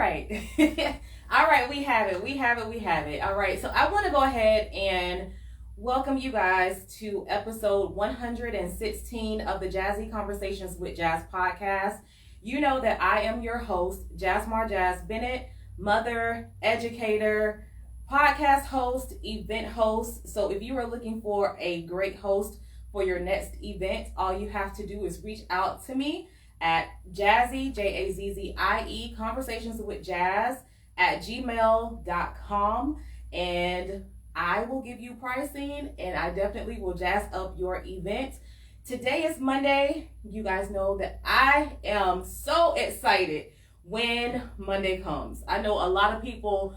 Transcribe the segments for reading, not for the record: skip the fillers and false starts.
right. All right, we have it. All right, so I want to go ahead and welcome you guys to episode 116 of the Jazzie Conversations with Jazz podcast. You know that I am your host, Jasmar Jazz Bennett, mother, educator, podcast host, event host. So if you are looking for a great host for your next event, all you have to do is reach out to me at Jazzie, Jazzie, conversations with jazz at gmail.com, and I will give you pricing and I definitely will jazz up your event. Today is Monday. You guys know that I am so excited when Monday comes. I know a lot of people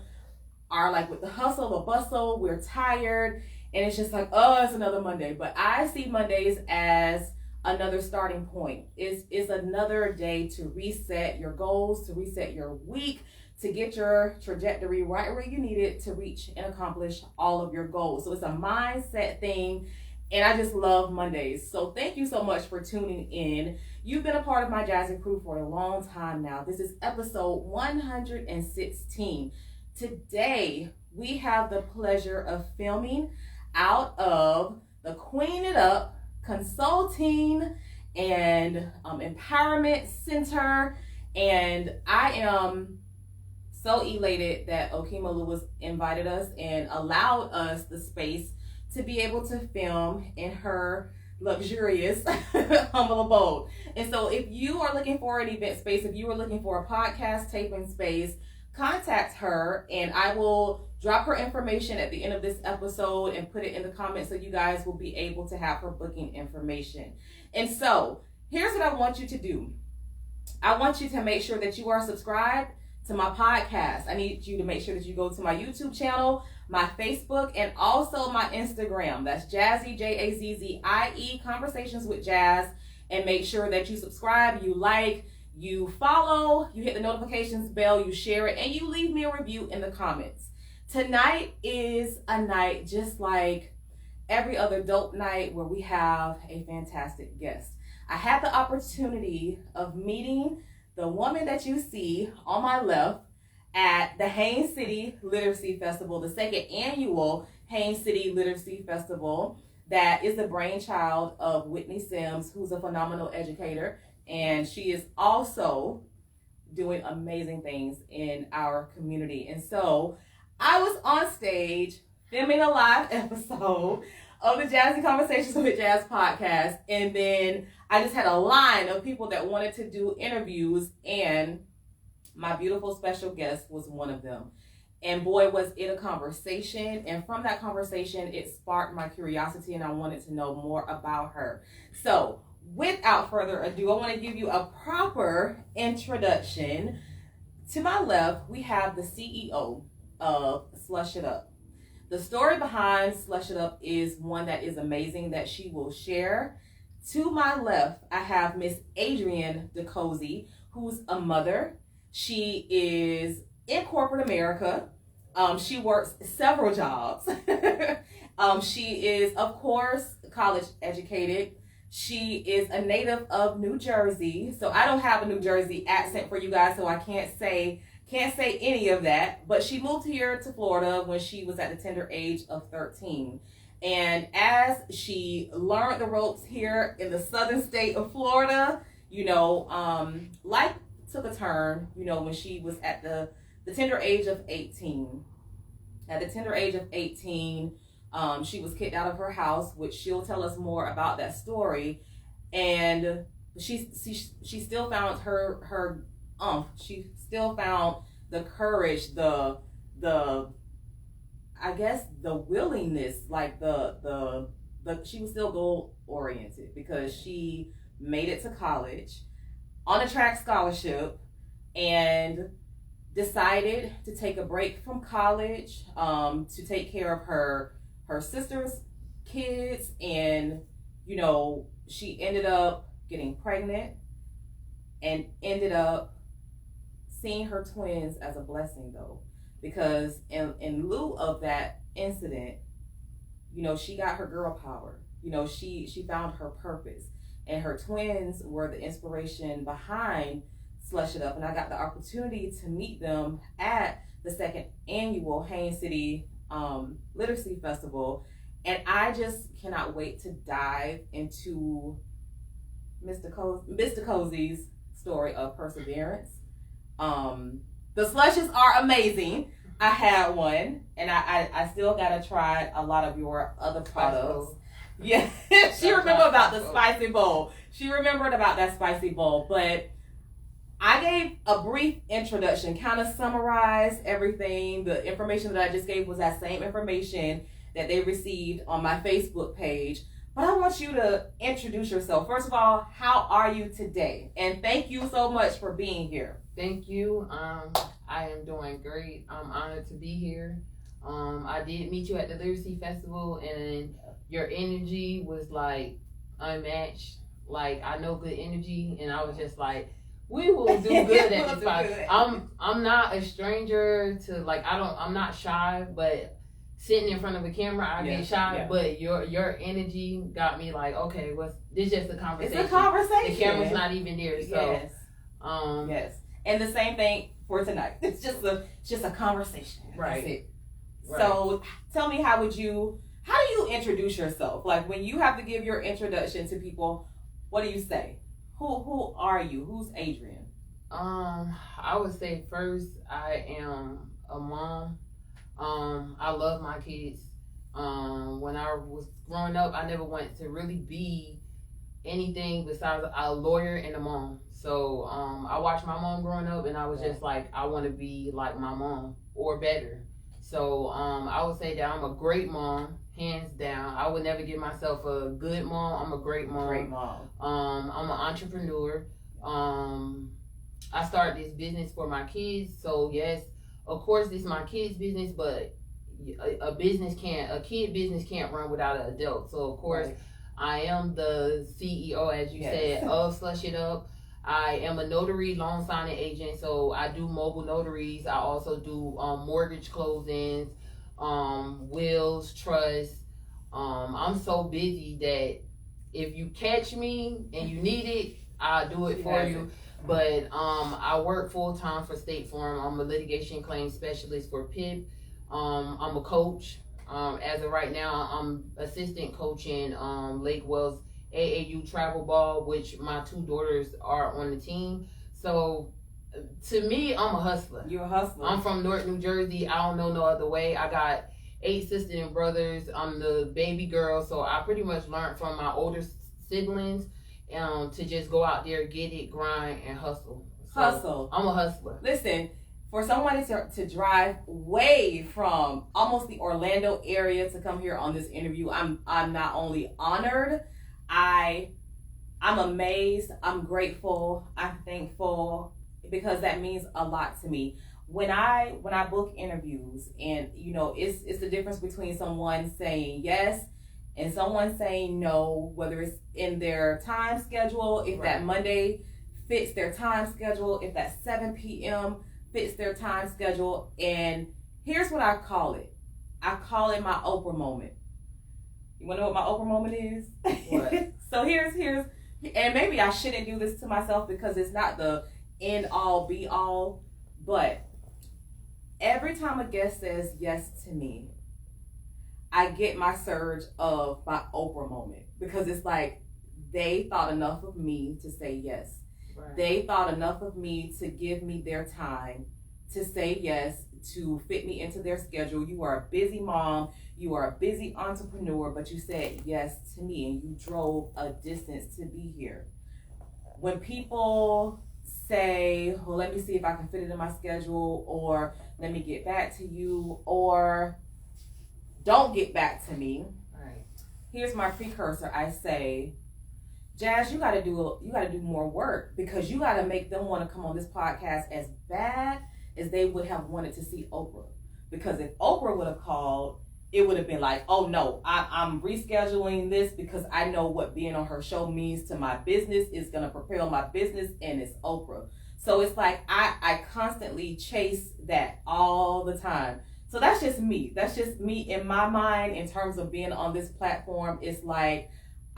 are like, with the hustle, the bustle, we're tired, and it's just like, oh, it's another Monday. But I see Mondays as another starting point. It's another day to reset your goals, to reset your week, to get your trajectory right where you need it to reach and accomplish all of your goals. So it's a mindset thing, and I just love Mondays. So thank you so much for tuning in. You've been a part of my Jazzie crew for a long time now. This is episode 116. Today, we have the pleasure of filming out of the Queen It Up Consulting and Empowerment Center, and I am so elated that Okima Lewis invited us and allowed us the space to be able to film in her luxurious humble abode. And so if you are looking for an event space, if you are looking for a podcast taping space, contact her, and I will drop her information at the end of this episode and put it in the comments so you guys will be able to have her booking information. And so here's what I want you to do. I want you to make sure that you are subscribed to my podcast. I need you to make sure that you go to my YouTube channel, my Facebook, and also my Instagram. That's Jazzie, Jazzie, Conversations with Jazz. And make sure that you subscribe, you like, you follow, you hit the notifications bell, you share it, and you leave me a review in the comments. Tonight is a night just like every other dope night where we have a fantastic guest. I had the opportunity of meeting the woman that you see on my left at the Haines City Literacy Festival, the second annual Haines City Literacy Festival that is the brainchild of Whitney Sims, who's a phenomenal educator. And she is also doing amazing things in our community. And so I was on stage filming a live episode of the Jazzie Conversations with Jazz podcast. And then I just had a line of people that wanted to do interviews. And my beautiful special guest was one of them. And boy, was it a conversation. And from that conversation, it sparked my curiosity and I wanted to know more about her. So without further ado, I want to give you a proper introduction. To my left, we have the CEO of Slush It Up. The story behind Slush It Up is one that is amazing that she will share. To my left, I have Miss Adrian Decosey, who's a mother. She is in corporate America. She works several jobs. She is, of course, college educated. She is a native of New Jersey. So I don't have a New Jersey accent for you guys, so I can't say any of that. But she moved here to Florida when she was at the tender age of 13. And as she learned the ropes here in the southern state of Florida, life took a turn, when she was at the tender age of 18. At the tender age of 18, she was kicked out of her house, which she'll tell us more about that story. And she still found her she still found the courage, the willingness, like the she was still goal oriented because she made it to college on a track scholarship and decided to take a break from college to take care of her sister's kids. And she ended up getting pregnant and ended up seeing her twins as a blessing, though, because in lieu of that incident, she got her girl power. She found her purpose, and her twins were the inspiration behind Slush It Up, and I got the opportunity to meet them at the second annual Haines City Literacy Festival. And I just cannot wait to dive into Mr. Decosey's story of perseverance. The slushes are amazing. I had one, and I still gotta try a lot of your other products. Yeah, she remembered about the spicy bowl. She remembered about that spicy bowl, but I gave a brief introduction, kind of summarized everything. The information that I just gave was that same information that they received on my Facebook page. But I want you to introduce yourself. First of all, how are you today? And thank you so much for being here. Thank you. I am doing great. I'm honored to be here. I did meet you at the Literacy Festival, and your energy was like unmatched. Like, I know good energy, and I was just like, we will do good at this spot. I'm not a stranger to, like, I'm not shy, but sitting in front of a camera, I get shy. Yeah. But your energy got me like, okay, this just a conversation. It's a conversation. The camera's not even there, so yes. Yes. And the same thing for tonight. It's just a conversation. Right. That's it. Right. So tell me, how do you introduce yourself? Like, when you have to give your introduction to people, what do you say? Who are you? Who's Adrian? I would say first, I am a mom. I love my kids. When I was growing up, I never wanted to really be anything besides a lawyer and a mom. So I watched my mom growing up, and I was just like, I want to be like my mom or better. So I would say that I'm a great mom, hands down. I would never give myself a good mom. I'm a great mom. Great mom. I'm an entrepreneur. I started this business for my kids. So yes, of course, this is my kids' business, but a kid business can't run without an adult. So of course, right. I am the CEO, as you said, of Slush It Up. I am a notary loan signing agent, so I do mobile notaries. I also do mortgage closings, wills, trusts. I'm so busy that if you catch me and you need it, I'll do it for you. But I work full time for State Farm. I'm a litigation claims specialist for PIP. I'm a coach. As of right now, I'm assistant coaching Lake Wells AAU travel ball, which my two daughters are on the team. So to me, I'm a hustler. You're a hustler. I'm from North New Jersey. I don't know no other way. I got 8 sisters and brothers. I'm the baby girl, so I pretty much learned from my older siblings to just go out there, get it, grind, and hustle. So hustle. I'm a hustler. Listen, for someone to drive way from almost the Orlando area to come here on this interview, I'm not only honored, I'm amazed, I'm grateful, I'm thankful, because that means a lot to me. When I book interviews, and it's the difference between someone saying yes and someone saying no, whether it's in their time schedule, if that Monday fits their time schedule, if that 7 p.m. fits their time schedule. And here's what I call it. I call it my Oprah moment. You want to know what my Oprah moment is? What? So here's, and maybe I shouldn't do this to myself because it's not the end all be all, but every time a guest says yes to me, I get my surge of my Oprah moment, because it's like they thought enough of me to say yes. Right. They thought enough of me to give me their time, to say yes, to fit me into their schedule. You are a busy mom, you are a busy entrepreneur, but you said yes to me, and you drove a distance to be here. When people say, well, let me see if I can fit it in my schedule, or let me get back to you, or don't get back to me. Right. Here's my precursor. I say, Jazz, you gotta do more work, because you gotta make them want to come on this podcast as bad as they would have wanted to see Oprah. Because if Oprah would have called, it would have been like, oh no, I'm rescheduling this because I know what being on her show means to my business. Is gonna propel my business, and it's Oprah. So it's like I constantly chase that all the time. So that's just me. That's just me in my mind in terms of being on this platform. It's like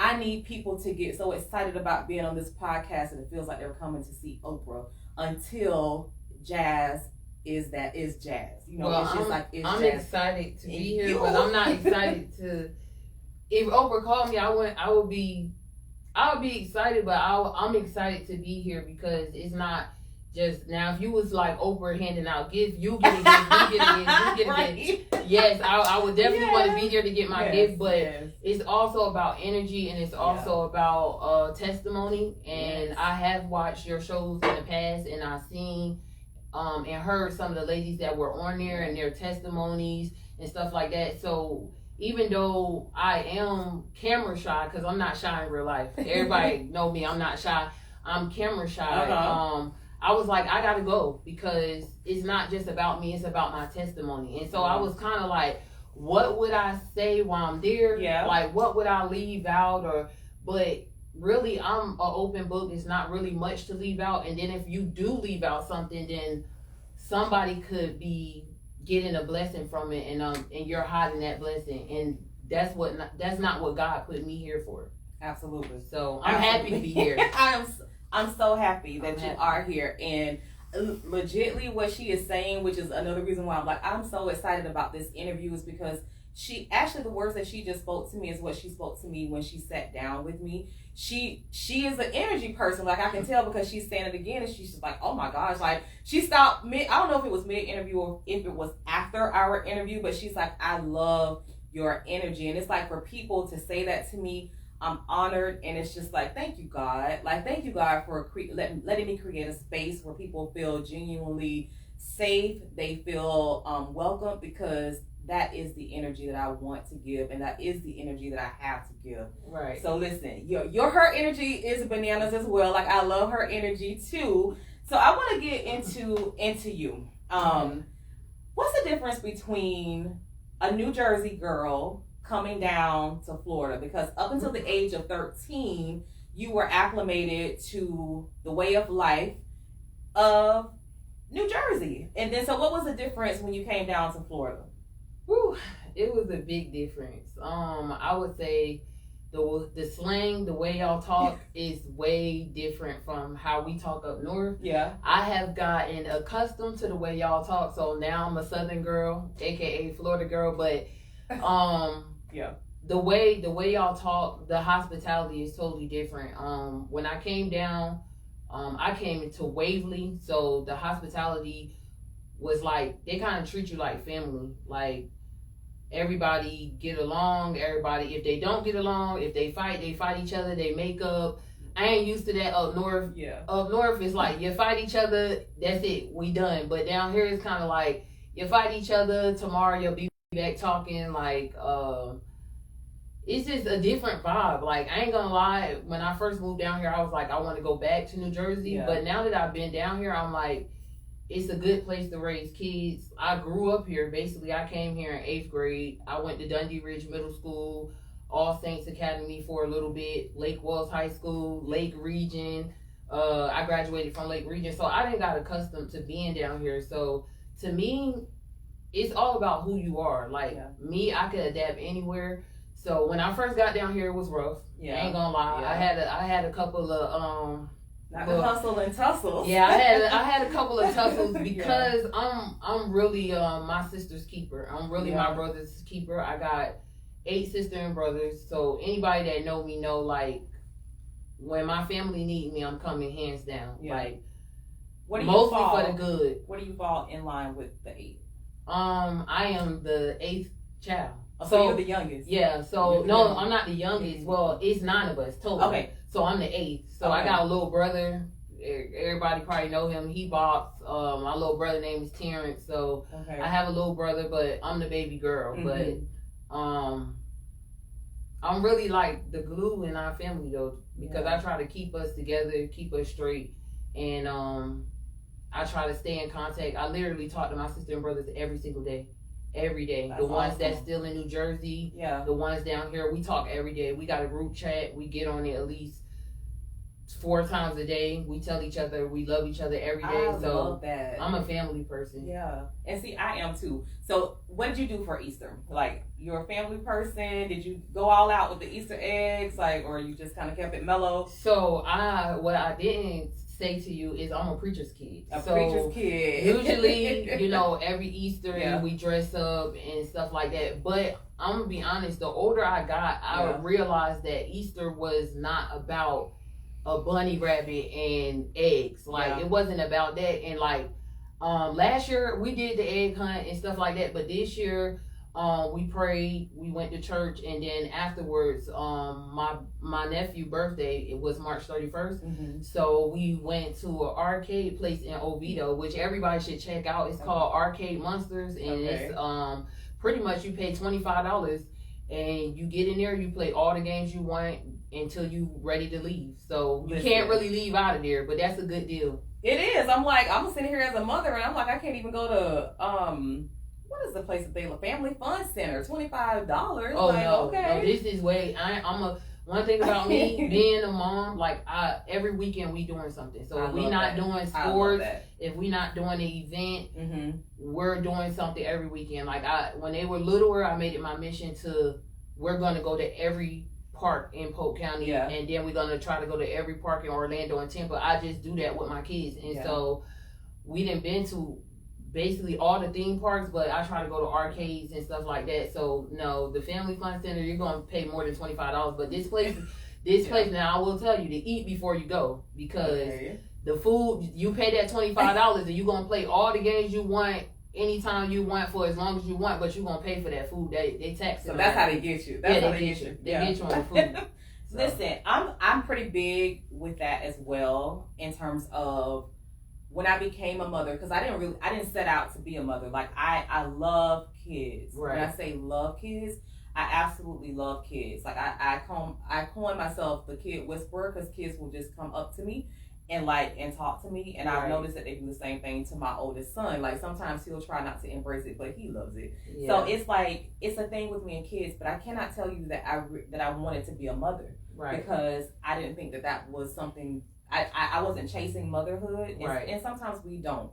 I need people to get so excited about being on this podcast and it feels like they're coming to see Oprah until Jazz is Jazz. You know, well, it's just like it's I'm Jazz. excited to be here, but I'm not excited to. If Oprah called me, I would be excited, but I'm excited to be here because it's not just now. If you was like Oprah handing out gifts, you get a gift, you get a gift, you get a Right. gift. Yes, I would definitely want to be here to get my gift, but yes. it's also about energy and it's also about testimony. And I have watched your shows in the past, and I've seen and heard some of the ladies that were on there and their testimonies and stuff like that. So even though I am camera shy, because I'm not shy in real life, everybody know me, I'm not shy, I'm camera shy. I was like, I gotta go because it's not just about me, it's about my testimony. And so I was kind of like, what would I say while I'm there? Like, what would I leave out? But really, I'm an open book. It's not really much to leave out. And then if you do leave out something, then somebody could be getting a blessing from it, and you're hiding that blessing. And that's not what God put me here for. Absolutely. So I'm happy to be here. I'm so happy that you are here, and legitly what she is saying, which is another reason why I'm like, I'm so excited about this interview, is because she actually, the words that she just spoke to me is what she spoke to me when she sat down with me. She is an energy person, like I can tell because she's saying it again, and she's just like, oh my gosh, like she stopped mid, I don't know if it was mid interview or if it was after our interview, but she's like, I love your energy. And it's like, for people to say that to me, I'm honored, and it's just like, thank you, God. Like, thank you, God, for letting me create a space where people feel genuinely safe. They feel welcome, because that is the energy that I want to give, and that is the energy that I have to give. Right. So listen, her energy is bananas as well. Like, I love her energy too. So I want to get into you. What's the difference between a New Jersey girl coming down to Florida? Because up until the age of 13, you were acclimated to the way of life of New Jersey. And then, so what was the difference when you came down to Florida? Whew, it was a big difference. I would say the slang, the way y'all talk is way different from how we talk up north. Yeah. I have gotten accustomed to the way y'all talk, so now I'm a Southern girl, aka Florida girl, but yeah. The way y'all talk, the hospitality is totally different. When I came down, I came into Waverly, so the hospitality was like, they kind of treat you like family. Like, everybody get along. Everybody, if they don't get along, if they fight each other, they make up. I ain't used to that up north. Yeah. Up north, it's like, you fight each other, that's it, we done. But down here, it's kind of like, you fight each other, tomorrow you'll be back talking. Like, it's just a different vibe. Like, I ain't gonna lie, when I first moved down here, I was like, I want to go back to New Jersey. But now that I've been down here, I'm like, it's a good place to raise kids. I grew up here. Basically, I came here in 8th grade. I went to Dundee Ridge Middle School, All Saints Academy for a little bit, Lake Wells High School, Lake Region. I graduated from Lake Region. So I didn't got accustomed to being down here. So to me, it's all about who you are. Like, me, I could adapt anywhere. So when I first got down here, it was rough. I ain't gonna lie. I had a couple of not the hustle and tussles. Yeah, I had a couple of tussles because I'm really my sister's keeper. I'm really my brother's keeper. I got 8 sisters and brothers. So anybody that know me know, like, when my family need me, I'm coming hands down. Like, mostly for the good. Where do you fall in line with the 8? I am the 8th child. So you're the youngest. Yeah. So no, I'm not the youngest. Well, it's 9 of us total. Okay. So I'm the 8th. So I got a little brother. Everybody probably know him. He bops. My little brother name is Terrence. So I have a little brother, but I'm the baby girl. But I'm really like the glue in our family though, because I try to keep us together, keep us straight, and I try to stay in contact. I literally talk to my sister and brothers every single day. Every day. That's the ones that's still in New Jersey, the ones down here, we talk every day. We got a group chat. We get on it at least 4 times a day. We tell each other we love each other every day. I love that. I'm a family person. Yeah. And see, I am too. So what did you do for Easter? Like, you're a family person. Did you go all out with the Easter eggs? Like, or you just kind of kept it mellow? So what I didn't say to you is I'm a preacher's kid. Preacher's kid. Usually, every Easter we dress up and stuff like that. But I'm going to be honest, the older I got, I realized that Easter was not about a bunny rabbit and eggs. Like, it wasn't about that. And like, last year we did the egg hunt and stuff like that. But this year, we prayed, we went to church, and then afterwards, my nephew's birthday, it was March 31st. Mm-hmm. So we went to an arcade place in Oviedo, which everybody should check out. It's called Arcade Monsters, and it's pretty much you pay $25 and you get in there, you play all the games you want until you ready to leave. So you can't really leave out of there, but that's a good deal. It is. I'm like, I'm sitting here as a mother, and I'm like, I can't even go to what is the place that they Family Fun Center? $25. Oh, like, no, okay. no, this is way. One thing about me being a mom, like every weekend we doing something. So if we not doing sports, if we not doing an event, we're doing something every weekend. Like when they were littler, I made it my mission we're gonna go to every park in Polk County, and then we're gonna try to go to every park in Orlando and Tampa. I just do that with my kids, and so we done been to basically all the theme parks, but I try to go to arcades and stuff like that. So no, the Family Fun Center, you're gonna pay more than $25. But this place now, I will tell you to eat before you go, because the food, you pay that $25 and you're gonna play all the games you want anytime you want for as long as you want, but you're gonna pay for that food. They tax it. So that's how they get you. That's how they get you. They get you on the food. So. Listen, I'm pretty big with that as well, in terms of when I became a mother, because I didn't set out to be a mother. Like I love kids. Right. When I say love kids, I absolutely love kids. Like I coin myself the kid whisperer, because kids will just come up to me and talk to me, and I've noticed that they do the same thing to my oldest son. Like sometimes he'll try not to embrace it, but he loves it. Yeah. So it's like it's a thing with me and kids. But I cannot tell you that I wanted to be a mother, because I didn't think that was something. I wasn't chasing motherhood, and sometimes we don't.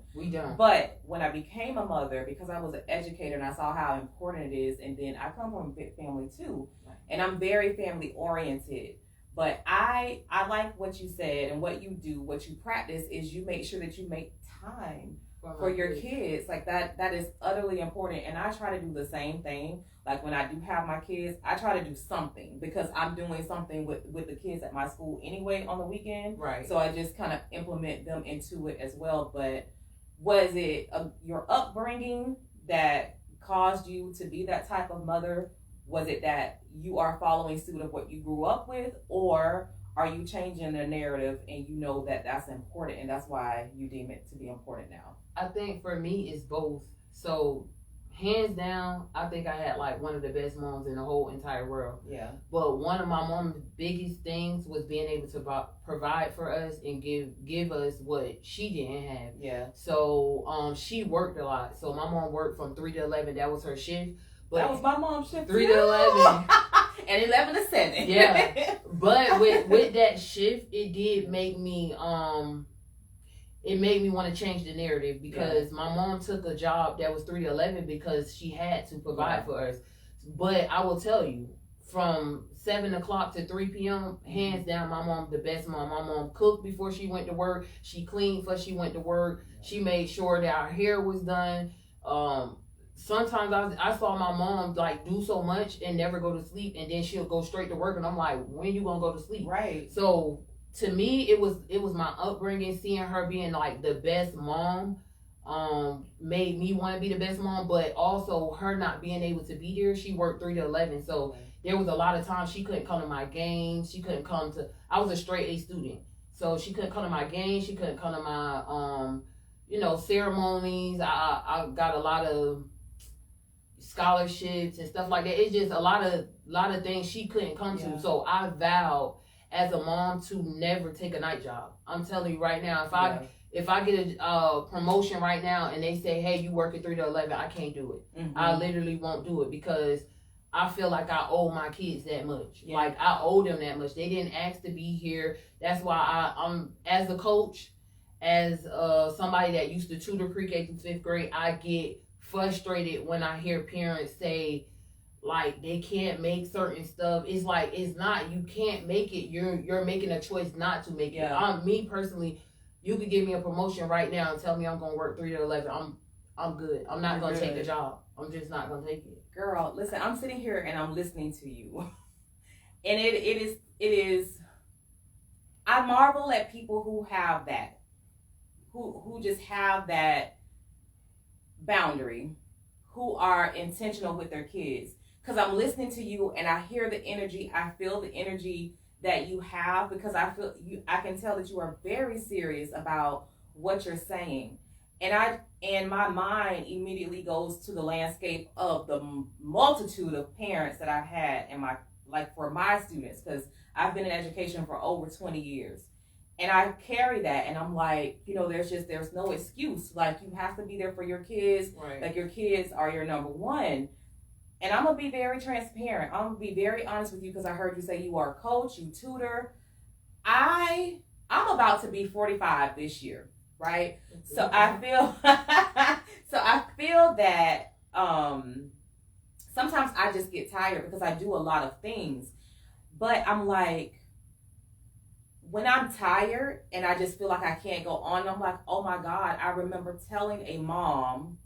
But when I became a mother, because I was an educator and I saw how important it is, and then I come from a big family too, and I'm very family oriented. But I like what you said, and what you do, what you practice is you make sure that you make time for your kids. Like that is utterly important, and I try to do the same thing. Like when I do have my kids, I try to do something, because I'm doing something with the kids at my school anyway on the weekend. Right. So I just kind of implement them into it as well. But was it your upbringing that caused you to be that type of mother? Was it that you are following suit of what you grew up with, or are you changing the narrative and you know that that's important and that's why you deem it to be important now? I think for me it's both. So hands down, I think I had like one of the best moms in the whole entire world. Yeah. But one of my mom's biggest things was being able to provide for us and give us what she didn't have. Yeah. So she worked a lot. So my mom worked from 3 to 11. That was her shift. But that was my mom's shift. 3 to 11. And 11 to 7. Yeah. But with that shift, it did make me it made me want to change the narrative, because my mom took a job that was 3 to 11 because she had to provide for us. But I will tell you, from 7 o'clock to 3 p.m., hands down, my mom's the best mom. My mom cooked before she went to work. She cleaned before she went to work. She made sure that our hair was done. Sometimes I saw my mom like do so much and never go to sleep, and then she'll go straight to work, and I'm like, when you gonna go to sleep? Right. So to me, it was my upbringing, seeing her being like the best mom, made me want to be the best mom. But also her not being able to be there. She worked 3 to 11, so there was a lot of times she couldn't come to my games. She couldn't come to. I was a straight A student, so she couldn't come to my games. She couldn't come to my ceremonies. I got a lot of scholarships and stuff like that. It's just a lot of things she couldn't come to. So I vowed as a mom to never take a night job. I'm telling you right now, if I get a promotion right now and they say, hey, you work at 3 to 11, I can't do it. I literally won't do it, because I feel like I owe my kids that much. Yeah. Like I owe them that much. They didn't ask to be here. That's why I'm as a coach, as somebody that used to tutor pre-K through 5th grade, I get frustrated when I hear parents say like they can't make certain stuff. It's like it's not, you can't make it. You're making a choice not to make it. Me personally, you could give me a promotion right now and tell me I'm gonna work 3 to 11. I'm good. I'm not gonna take the job. I'm just not gonna take it. Girl, listen, I'm sitting here and I'm listening to you. And it is I marvel at people who have that. Who just have that boundary, who are intentional with their kids. Because I'm listening to you and I hear the energy, I feel the energy that you have, because I can tell that you are very serious about what you're saying. And my mind immediately goes to the landscape of the multitude of parents that I've had in my, like, for my students, because I've been in education for over 20 years. And I carry that, and I'm like, there's no excuse. Like, you have to be there for your kids. Right. Like, your kids are your number one. And I'm going to be very transparent. I'm going to be very honest with you, because I heard you say you are a coach, you tutor. I'm about to be 45 this year, right? So I feel that sometimes I just get tired because I do a lot of things. But I'm like, when I'm tired and I just feel like I can't go on, I'm like, oh my God, I remember telling a mom,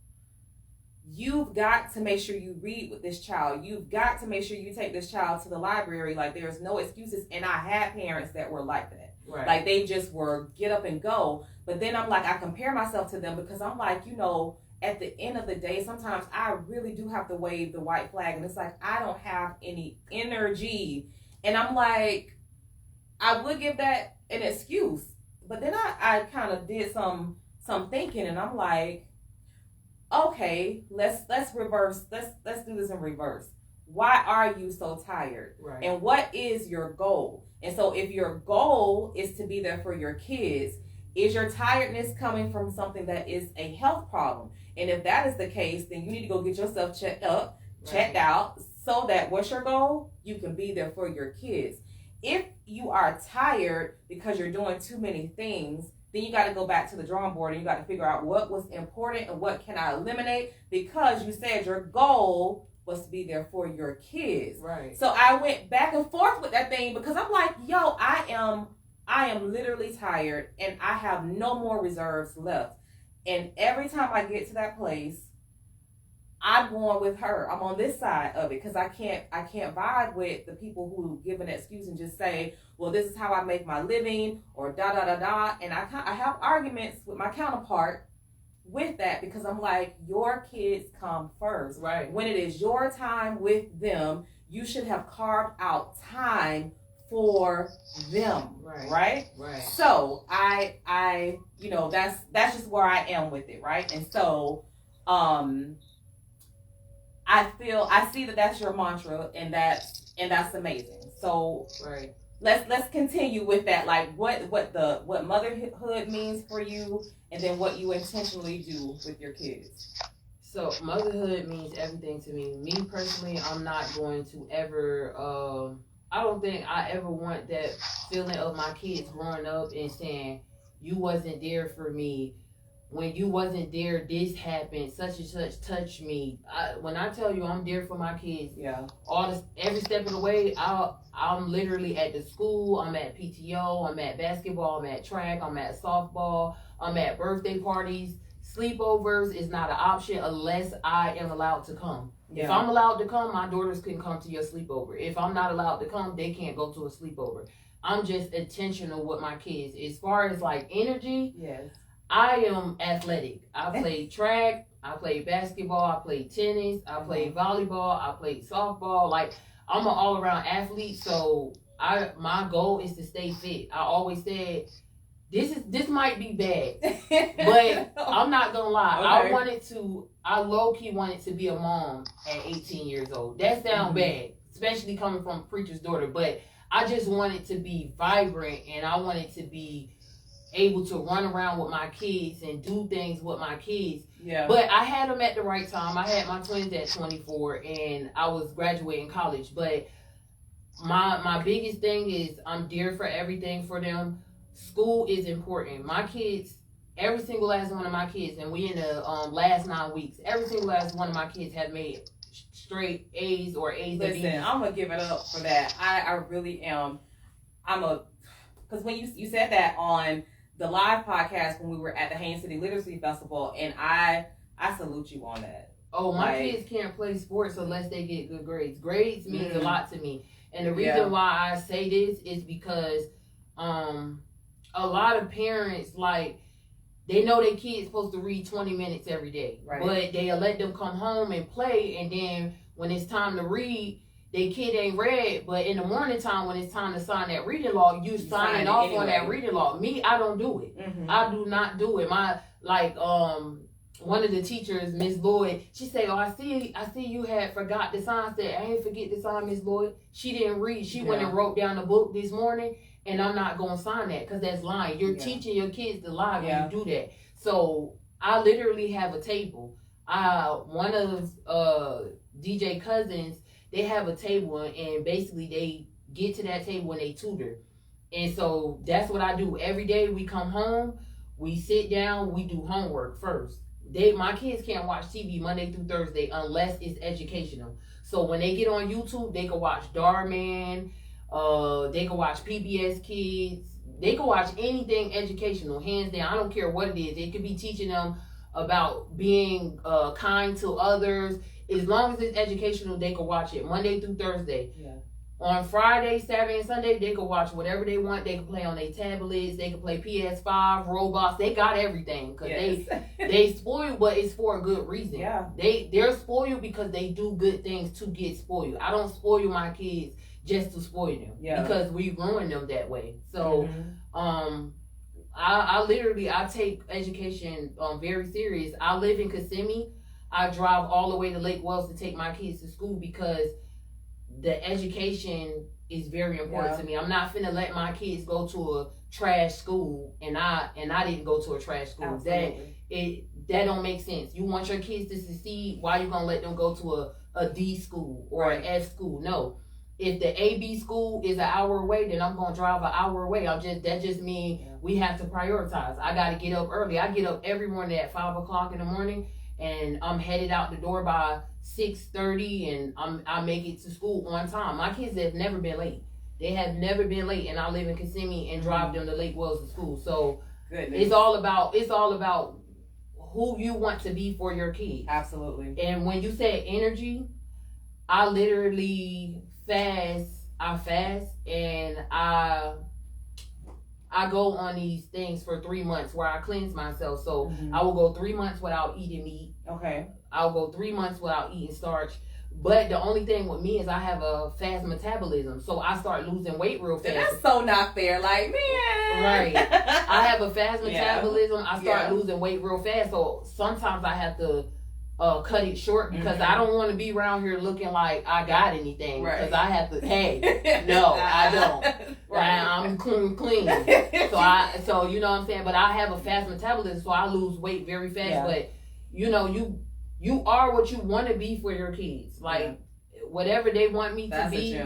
you've got to make sure you read with this child. You've got to make sure you take this child to the library. Like, there's no excuses. And I had parents that were like that. Right. Like, they just were get up and go. But then I'm like, I compare myself to them, because I'm like, at the end of the day, sometimes I really do have to wave the white flag. And it's like, I don't have any energy. And I'm like, I would give that an excuse. But then I kind of did some thinking, and I'm like, okay, let's reverse. Let's do this in reverse. Why are you so tired? Right. And what is your goal? And so if your goal is to be there for your kids, is your tiredness coming from something that is a health problem? And if that is the case, then you need to go get yourself checked out, so that what's your goal? You can be there for your kids. If you are tired because you're doing too many things, then you got to go back to the drawing board and you got to figure out what was important and what can I eliminate, because you said your goal was to be there for your kids. Right. So I went back and forth with that thing, because I'm like, I am literally tired and I have no more reserves left. And every time I get to that place, I'm going with her. I'm on this side of it, because I can't vibe with the people who give an excuse and just say, well, this is how I make my living, or da da da da. And I have arguments with my counterpart with that, because I'm like, your kids come first. Right. When it is your time with them, you should have carved out time for them. Right. So I that's just where I am with it. Right. And so I see that that's your mantra, and that's amazing. So right. Let's continue with that. Like, what motherhood means for you, and then what you intentionally do with your kids. So motherhood means everything to me. Me personally, I'm not going to ever. I don't think I ever want that feeling of my kids growing up and saying, "You wasn't there for me. When you wasn't there, this happened. Such and such touched me." When I tell you I'm there for my kids, every step of the way, I'm literally at the school. I'm at PTO. I'm at basketball. I'm at track. I'm at softball. I'm at birthday parties. Sleepovers is not an option unless I am allowed to come. Yeah. If I'm allowed to come, my daughters can come to your sleepover. If I'm not allowed to come, they can't go to a sleepover. I'm just intentional with my kids. As far as like energy, yes. I am athletic. I play track, I play basketball, I play tennis, I play volleyball, I play softball. Like, I'm an all-around athlete, so my goal is to stay fit. I always said, this might be bad, but I'm not gonna lie. Okay. I low-key wanted to be a mom at 18 years old. That sounds bad, especially coming from a preacher's daughter, but I just wanted to be vibrant, and I wanted to be able to run around with my kids and do things with my kids. Yeah. But I had them at the right time. I had my twins at 24 and I was graduating college. But my biggest thing is I'm dear for everything for them. School is important. My kids, every single last one of my kids, and we in the last 9 weeks, every single last one of my kids have made straight A's or A's. Listen, I'm gonna give it up for that. I really am. Because when you said that on the live podcast when we were at the Haines City Literacy Festival, and I salute you on that. Oh, my kids can't play sports unless they get good grades. Grades means a lot to me. And the reason why I say this is because a lot of parents, like, they know their kid's supposed to read 20 minutes every day. Right. But they'll let them come home and play, and then when it's time to read, their kid ain't read, but in the morning time when it's time to sign that reading log, you signing off on that reading log. Me, I don't do it. I do not do it. One of the teachers, Miss Lloyd, she said, "Oh, I see you had forgot to sign." I said, "I ain't forget to sign, Miss Lloyd. She didn't read. She went and wrote down the book this morning, and I'm not gonna sign that because that's lying. You're teaching your kids to lie when you do that." So I literally have a table. One of DJ cousins, they have a table, and basically they get to that table when they tutor. And so that's what I do. Every day we come home, we sit down, we do homework first. My kids can't watch TV Monday through Thursday unless it's educational. So when they get on YouTube, they can watch Darman, they can watch PBS Kids, they can watch anything educational, hands down. I don't care what it is. It could be teaching them about being kind to others. As long as it's educational, they can watch it Monday through Thursday. Yeah. On Friday, Saturday, and Sunday, they can watch whatever they want. They can play on their tablets. They can play PS5, Roblox. They got everything because they spoiled, but it's for a good reason. Yeah. They're spoiled because they do good things to get spoiled. I don't spoil my kids just to spoil them because we ruin them that way. So, I take education very serious. I live in Kissimmee. I drive all the way to Lake Wells to take my kids to school because the education is very important to me. I'm not finna let my kids go to a trash school and I didn't go to a trash school. Absolutely. That don't make sense. You want your kids to succeed, why you gonna let them go to a D school or an F school? No. If the AB school is an hour away, then I'm gonna drive an hour away. That just means we have to prioritize. I gotta get up early. I get up every morning at 5:00 in the morning, and I'm headed out the door by 6:30, and I make it to school on time. My kids have never been late. They have never been late, and I live in Kissimmee and drive them to Lake Wells to school. So it's all about who you want to be for your kids. Absolutely. And when you say energy, I literally fast. I fast, and I go on these things for 3 months where I cleanse myself. So I will go 3 months without eating meat. Okay. I'll go 3 months without eating starch. But the only thing with me is I have a fast metabolism. So I start losing weight real fast. That's so not fair. Like, man. Right. I have a fast metabolism. I start losing weight real fast. So sometimes I have to cut it short because I don't want to be around here looking like I got anything. Because I have to, no, I don't. I'm clean. So you know what I'm saying? But I have a fast metabolism, so I lose weight very fast. Yeah. But you are what you want to be for your kids. Like whatever they want me to be,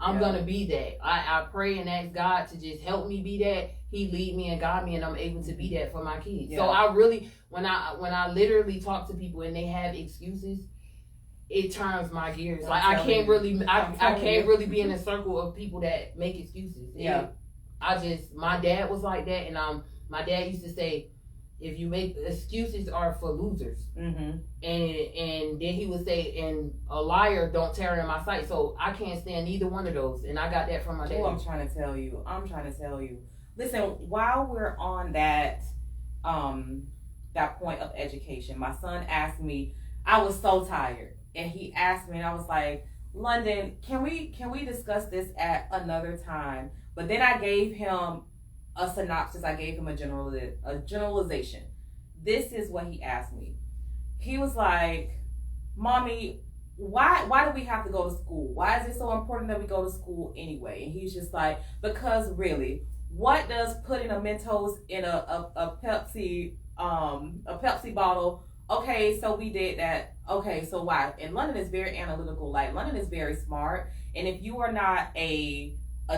I'm gonna be that. I pray and ask God to just help me be that. He lead me and guide me, and I'm able to be that for my kids. Yeah. So I really, when I literally talk to people and they have excuses, it turns my gears. Like I can't really be in a circle of people that make excuses. Yeah. My dad was like that, and my dad used to say, if you make excuses are for losers. Mm-hmm. And then he would say, and a liar don't tear in my sight. So I can't stand either one of those. And I got that from my dad. I'm trying to tell you. Listen, while we're on that point of education, my son asked me, I was so tired. And he asked me, and I was like, London, can we discuss this at another time? But then I gave him a synopsis. I gave him a generalization. This is what he asked me. He was like, Mommy, why do we have to go to school? Why is it so important that we go to school anyway? And he's just like, because really, what does putting a Mentos in a Pepsi bottle? Okay, so we did that. Okay, so why? And London is very analytical. Like London is very smart. And if you are not a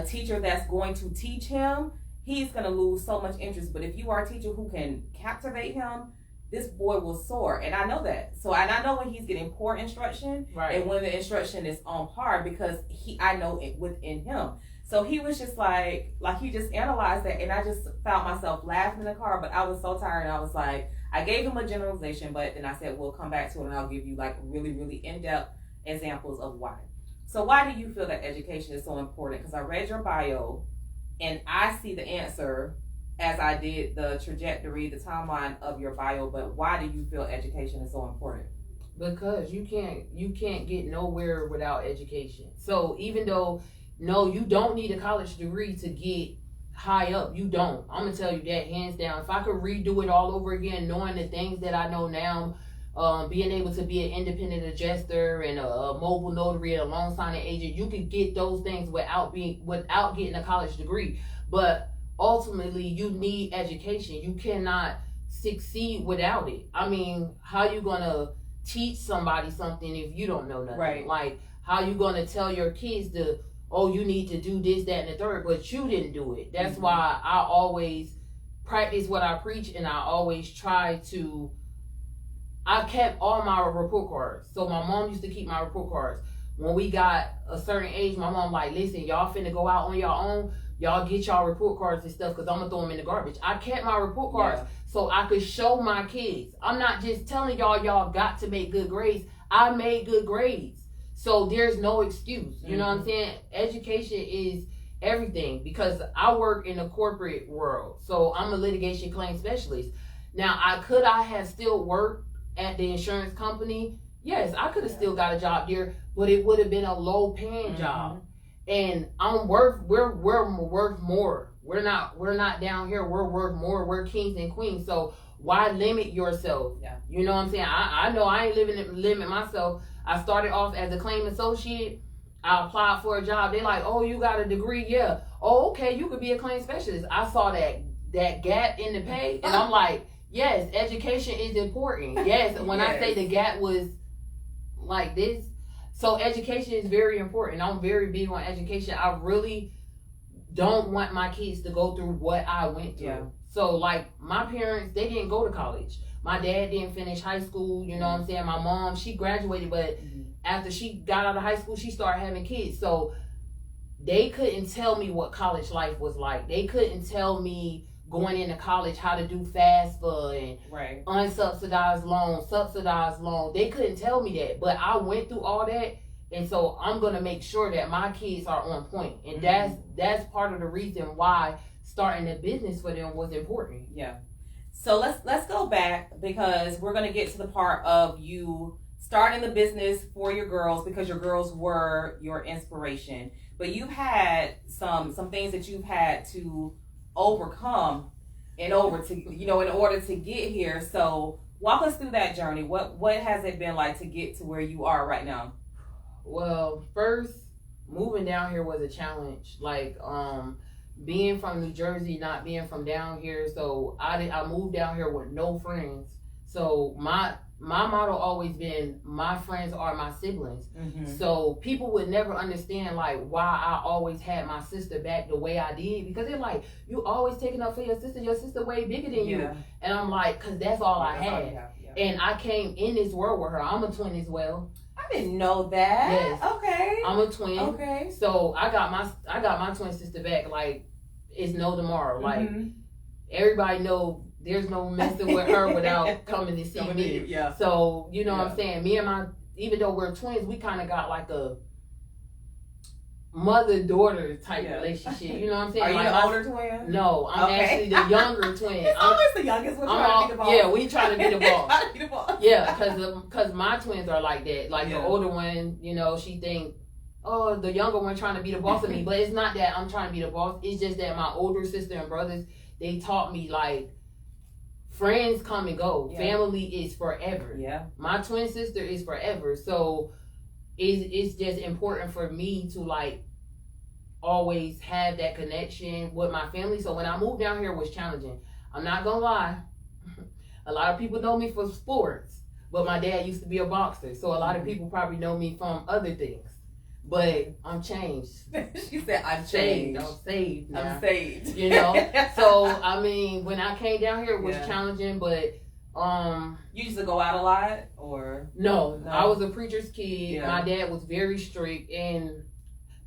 teacher that's going to teach him, he's going to lose so much interest. But if you are a teacher who can captivate him, this boy will soar. And I know that. So, and I know when he's getting poor instruction, Right. and when the instruction is on par, because I know it within him. So he was just like he just analyzed that, and I just found myself laughing in the car. But I was so tired, and I was like, I gave him a generalization, but then I said, we'll come back to it, and I'll give you like really, really in-depth examples of why. So why do you feel that education is so important? Because I read your bio, and I see the answer as I did the trajectory, the timeline of your bio. But why do you feel education is so important? Because you can't get nowhere without education. So even though, no, you don't need a college degree to get high up. You don't. I'm gonna tell you that hands down. If I could redo it all over again, knowing the things that I know now, being able to be an independent adjuster and a mobile notary and a loan signing agent, you could get those things without getting a college degree. But ultimately, you need education. You cannot succeed without it. I mean, how you gonna teach somebody something if you don't know nothing? Right. Like, how you gonna tell your kids to, oh, you need to do this, that, and the third, but you didn't do it. That's why I always practice what I preach, and I always try to. I kept all my report cards. So my mom used to keep my report cards. When we got a certain age, my mom like, listen, y'all finna go out on your own. Y'all get y'all report cards and stuff, because I'm gonna throw them in the garbage. I kept my report cards so I could show my kids. I'm not just telling y'all got to make good grades. I made good grades. So there's no excuse. You know what I'm saying? Education is everything, because I work in the corporate world. So I'm a litigation claim specialist. Now, I have still worked at the insurance company? Yes, I could have still got a job there, but it would have been a low paying job. And we're worth more. We're not down here. We're worth more. We're kings and queens. So why limit yourself? Yeah. You know what I'm saying? I know I ain't limit myself. I started off as a claim associate. I applied for a job. They're like, oh, you got a degree? Yeah. Oh, okay, you could be a claim specialist. I saw that gap in the pay, and I'm like, yes, education is important. Yes, when I say the gap was like this, so education is very important. I'm very big on education. I really don't want my kids to go through what I went through. Yeah. So like my parents, they didn't go to college. My dad didn't finish high school, you know what I'm saying? My mom, she graduated, but after she got out of high school, she started having kids. So they couldn't tell me what college life was like. They couldn't tell me going into college how to do FAFSA and unsubsidized loans, subsidized loans. They couldn't tell me that. But I went through all that, and so I'm gonna make sure that my kids are on point. And that's part of the reason why starting a business for them was important. Yeah. So let's go back, because we're gonna get to the part of you starting the business for your girls, because your girls were your inspiration. But you've had some things that you've had to overcome in order to get here. So walk us through that journey. What has it been like to get to where you are right now? Well, first, moving down here was a challenge. Like, being from New Jersey, not being from down here. So I moved down here with no friends. So my motto always been, my friends are my siblings. So people would never understand like why I always had my sister back the way I did, because they're like, you always taking up for your sister way bigger than you. And I'm like, because that's all I had. And I came in this world with her. I'm a twin as well. I didn't know that. Yes. Okay. I'm a twin. Okay. So I got my twin sister back like it's no tomorrow. Like everybody know there's no messing with her without coming to see me. Yeah. So you know what I'm saying? Me and even though we're twins, we kind of got like a mother-daughter type relationship. You know what I'm saying? Are you like the older twin? No, I'm actually the younger twin. It's always the youngest one trying to be the boss. Yeah, we trying to be the boss. Trying to be the boss. Yeah, because my twins are like that. Like the older one, you know, she think, oh, the younger one trying to be the boss of me. But it's not that I'm trying to be the boss. It's just that my older sister and brothers, they taught me like, friends come and go. Family is forever. Yeah. My twin sister is forever. So it's just important for me to like always have that connection with my family. So when I moved down here, it was challenging. I'm not gonna lie. A lot of people know me for sports, but my dad used to be a boxer. So a lot of people probably know me from other things. But I'm changed. She said, I'm changed. I'm saved now. I'm saved. You know? So, I mean, when I came down here, it was challenging, but... You used to go out a lot, or? No, I was a preacher's kid. Yeah. My dad was very strict, and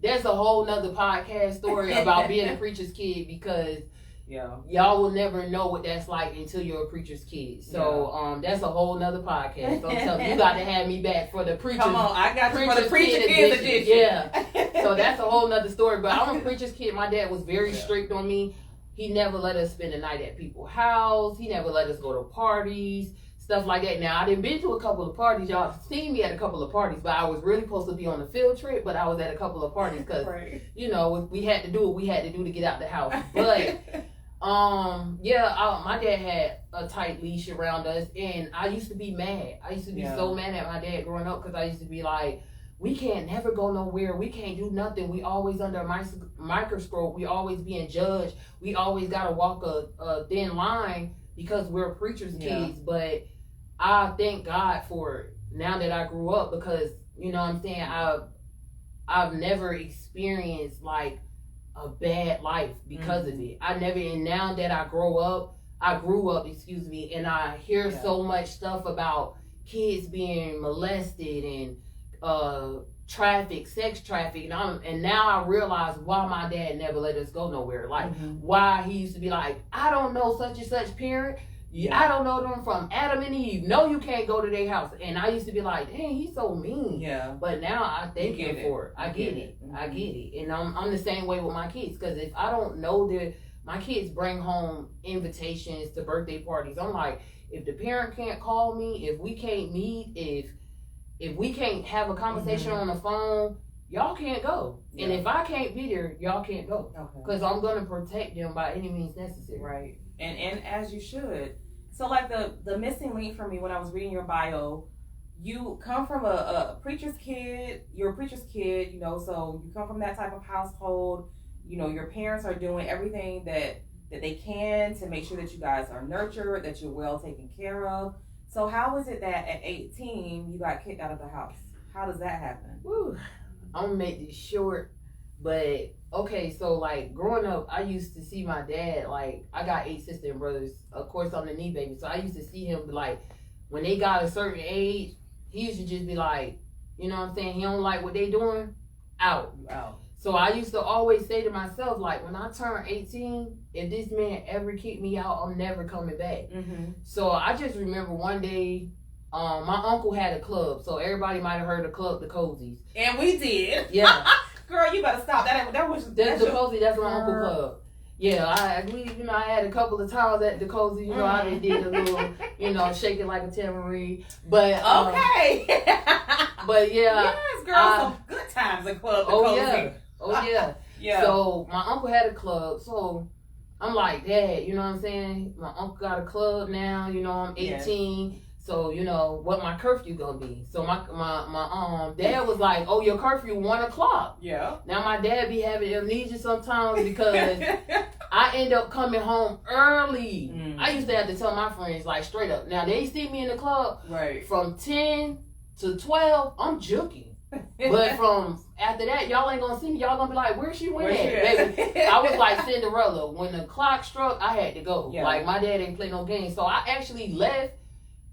there's a whole nother podcast story about being a preacher's kid, because y'all will never know what that's like until you're a preacher's kid. So that's a whole nother podcast. So you got to have me back for the preacher's. Come on, I got you for the preacher's kids edition. Yeah. So that's a whole nother story. But I'm a preacher's kid. My dad was very strict on me. He never let us spend the night at people's house. He never let us go to parties, stuff like that. Now, I done been to a couple of parties. Y'all seen me at a couple of parties, but I was really supposed to be on a field trip, but I was at a couple of parties because, you know, we had to do what we had to do to get out the house. But, my dad had a tight leash around us, and I used to be mad. I used to be so mad at my dad growing up, because I used to be like, we can't never go nowhere. We can't do nothing. We always under a microscope. We always being judged. We always got to walk a thin line because we're preacher's kids. But I thank God for it now that I grew up, because, you know what I'm saying, I've never experienced like a bad life because of it. And now that I grew up, and I hear so much stuff about kids being molested and sex traffic, and now I realize why my dad never let us go nowhere. Like why he used to be like, I don't know such and such parent. I don't know them from Adam and Eve. No, you can't go to their house. And I used to be like, dang, he's so mean. Yeah. But now I thank him for it. I get it. I get it. And I'm the same way with my kids, because if I don't know that my kids bring home invitations to birthday parties, I'm like, if the parent can't call me, if we can't meet, if we can't have a conversation on the phone, y'all can't go. And if I can't be there, y'all can't go. Because I'm going to protect them by any means necessary. Right. And as you should. So like the missing link for me when I was reading your bio, you come from a preacher's kid. You're a preacher's kid, you know, so you come from that type of household. You know, your parents are doing everything that they can to make sure that you guys are nurtured, that you're well taken care of. So how is it that at 18 you got kicked out of the house? How does that happen? Woo. I'm gonna make this short, but okay, so like growing up, I used to see my dad, like I got 8 sisters and brothers. Of course, I'm the knee baby, so I used to see him like when they got a certain age, he used to just be like, you know what I'm saying? He don't like what they doing, out. So I used to always say to myself, like, when I turn 18, if this man ever kicked me out, I'm never coming back. So I just remember one day, my uncle had a club. So everybody might have heard of Club Decosey. And we did. Yeah. Girl, you better stop. That's Decosey, that's my uncle club. Yeah, I had a couple of times at Decosey. You know, I did a little, you know, shake it like a tambourine. But okay. But yeah. Yes, girl, some good times at Club Decosey. Oh yeah. Yeah. So my uncle had a club. So I'm like, Dad, you know what I'm saying? My uncle got a club now. You know, I'm 18. Yes. So you know what my curfew gonna be. So my dad was like, oh, your curfew 1:00. Yeah. Now my dad be having amnesia sometimes because I end up coming home early. I used to have to tell my friends like straight up. Now they see me in the club from 10 to 12. I'm juking. But from after that, y'all ain't gonna see me. Y'all gonna be like, where's she went at? Baby, I was like Cinderella. When the clock struck, I had to go. Yeah. Like my dad ain't play no games. So I actually left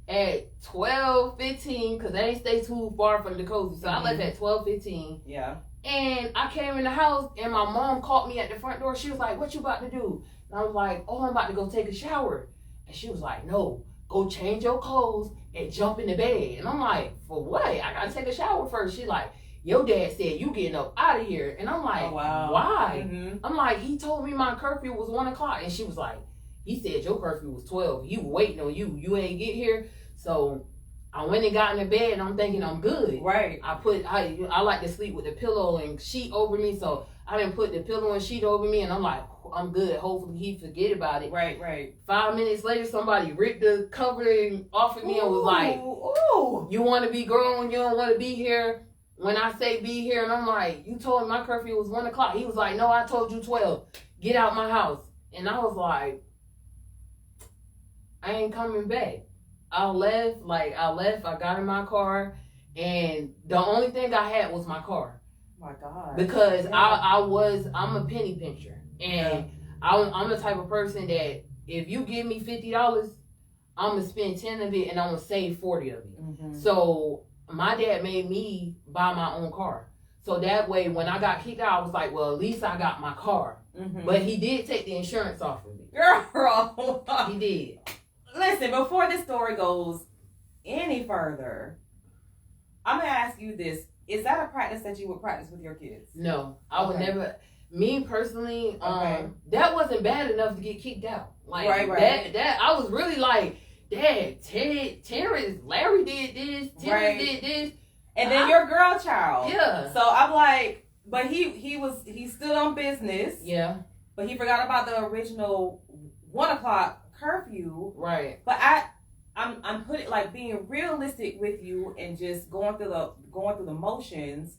at 12:15 because they ain't stay too far from Decosey. So I left at 12:15. Yeah. And I came in the house and my mom caught me at the front door. She was like, what you about to do? And I was like, oh, I'm about to go take a shower. And she was like, no, go change your clothes and jump in the bed. And I'm like, for what? I gotta take a shower first. She like, your dad said you getting up out of here. And I'm like, why? I'm like, he told me my curfew was 1:00. And she was like, he said your curfew was 12. He waiting on you. You ain't get here. So I went and got in the bed and I'm thinking I'm good. Right. I like to sleep with the pillow and sheet over me. So I didn't put the pillow and sheet over me and I'm like, I'm good. Hopefully he forget about it. Right. 5 minutes later, somebody ripped the covering off of me and was like, "Ooh, you want to be grown? You don't want to be here." when I say be here, and I'm like, you told me my curfew was 1 o'clock. He was like, no, I told you 12. Get out my house. And I was like, I ain't coming back. I left. I got in my car, and the only thing I had was my car. Oh my God. Because I'm a penny pincher, and I'm the type of person that if you give me $50, I'm gonna spend 10 of it, and I'm gonna save 40 of it. Mm-hmm. So my dad made me buy my own car. So that way, when I got kicked out, I was like, well, at least I got my car. Mm-hmm. But he did take the insurance off of me. Girl. He did. Listen, before this story goes any further, I'm going to ask you this. Is that a practice that you would practice with your kids? No, I would never. Me personally, Okay. that wasn't bad enough to get kicked out. Like, right. That I was really like, Dad, Terrence, Larry did this, Terrence did this. And then your girl child. Yeah. So I'm like, but he stood on business. Yeah. But he forgot about the original 1 o'clock curfew. Right. But I'm putting, like, being realistic with you and just going through the motions.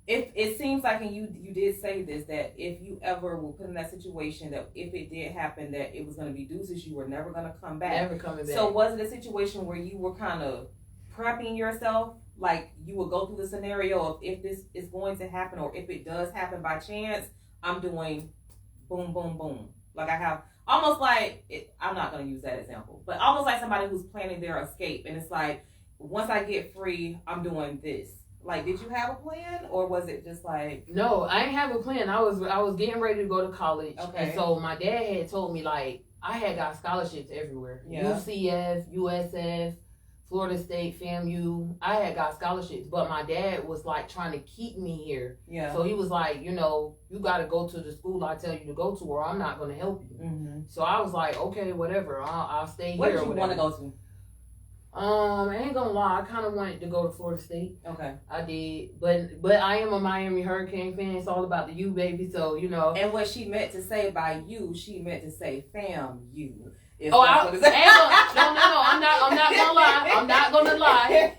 If it seems like, and you did say this, that if you ever were put in that situation, that if it did happen, that it was going to be deuces, you were never going to come back. Never coming back. So was it a situation where you were kind of prepping yourself, like you would go through the scenario of if this is going to happen, or if it does happen by chance, I'm doing boom, boom, boom. Like I have almost like I'm not going to use that example, but almost like somebody who's planning their escape, and it's like, once I get free, I'm doing this. Like, did you have a plan, or was it just like? No, I didn't have a plan. I was getting ready to go to college, and so my dad had told me, like, I had got scholarships everywhere. Yeah. UCF, USF, Florida State, FAMU. I had got scholarships, but my dad was like trying to keep me here. Yeah. So he was like, you got to go to the school I tell you to go to, or I'm not going to help you. Mm-hmm. So I was like, okay, whatever. I'll stay here. What did you want to go to? I ain't gonna lie, I kind of wanted to go to Florida State. Okay. I did, but I am a Miami Hurricane fan. It's all about the U, baby. So And what she meant to say by you, she meant to say fam you. No, I'm not gonna lie. I'm not gonna lie.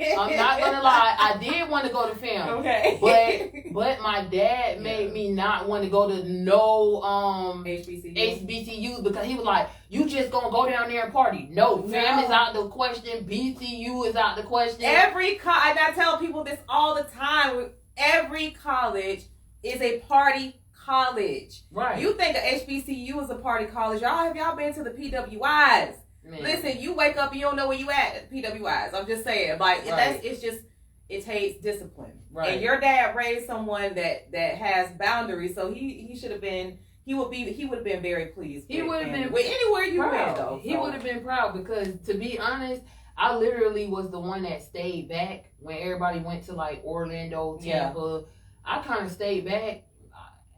I did want to go to fam. Okay. But my dad made me not want to go to no HBCUs because he was like, you just gonna go down there and party. No, fam is out the question. BCU is out the question. I tell people this all the time. Every college is a party college. Right. You think of HBCU is a party college. Have y'all been to the PWIs? Man. Listen, you wake up, you don't know where you at the PWIs. I'm just saying, like, it takes discipline. Right. And your dad raised someone that has boundaries, so he should have been. He would have been very pleased. He would have been with anywhere you went though. So. He would have been proud because, to be honest, I literally was the one that stayed back when everybody went to like Orlando, Tampa. I kind of stayed back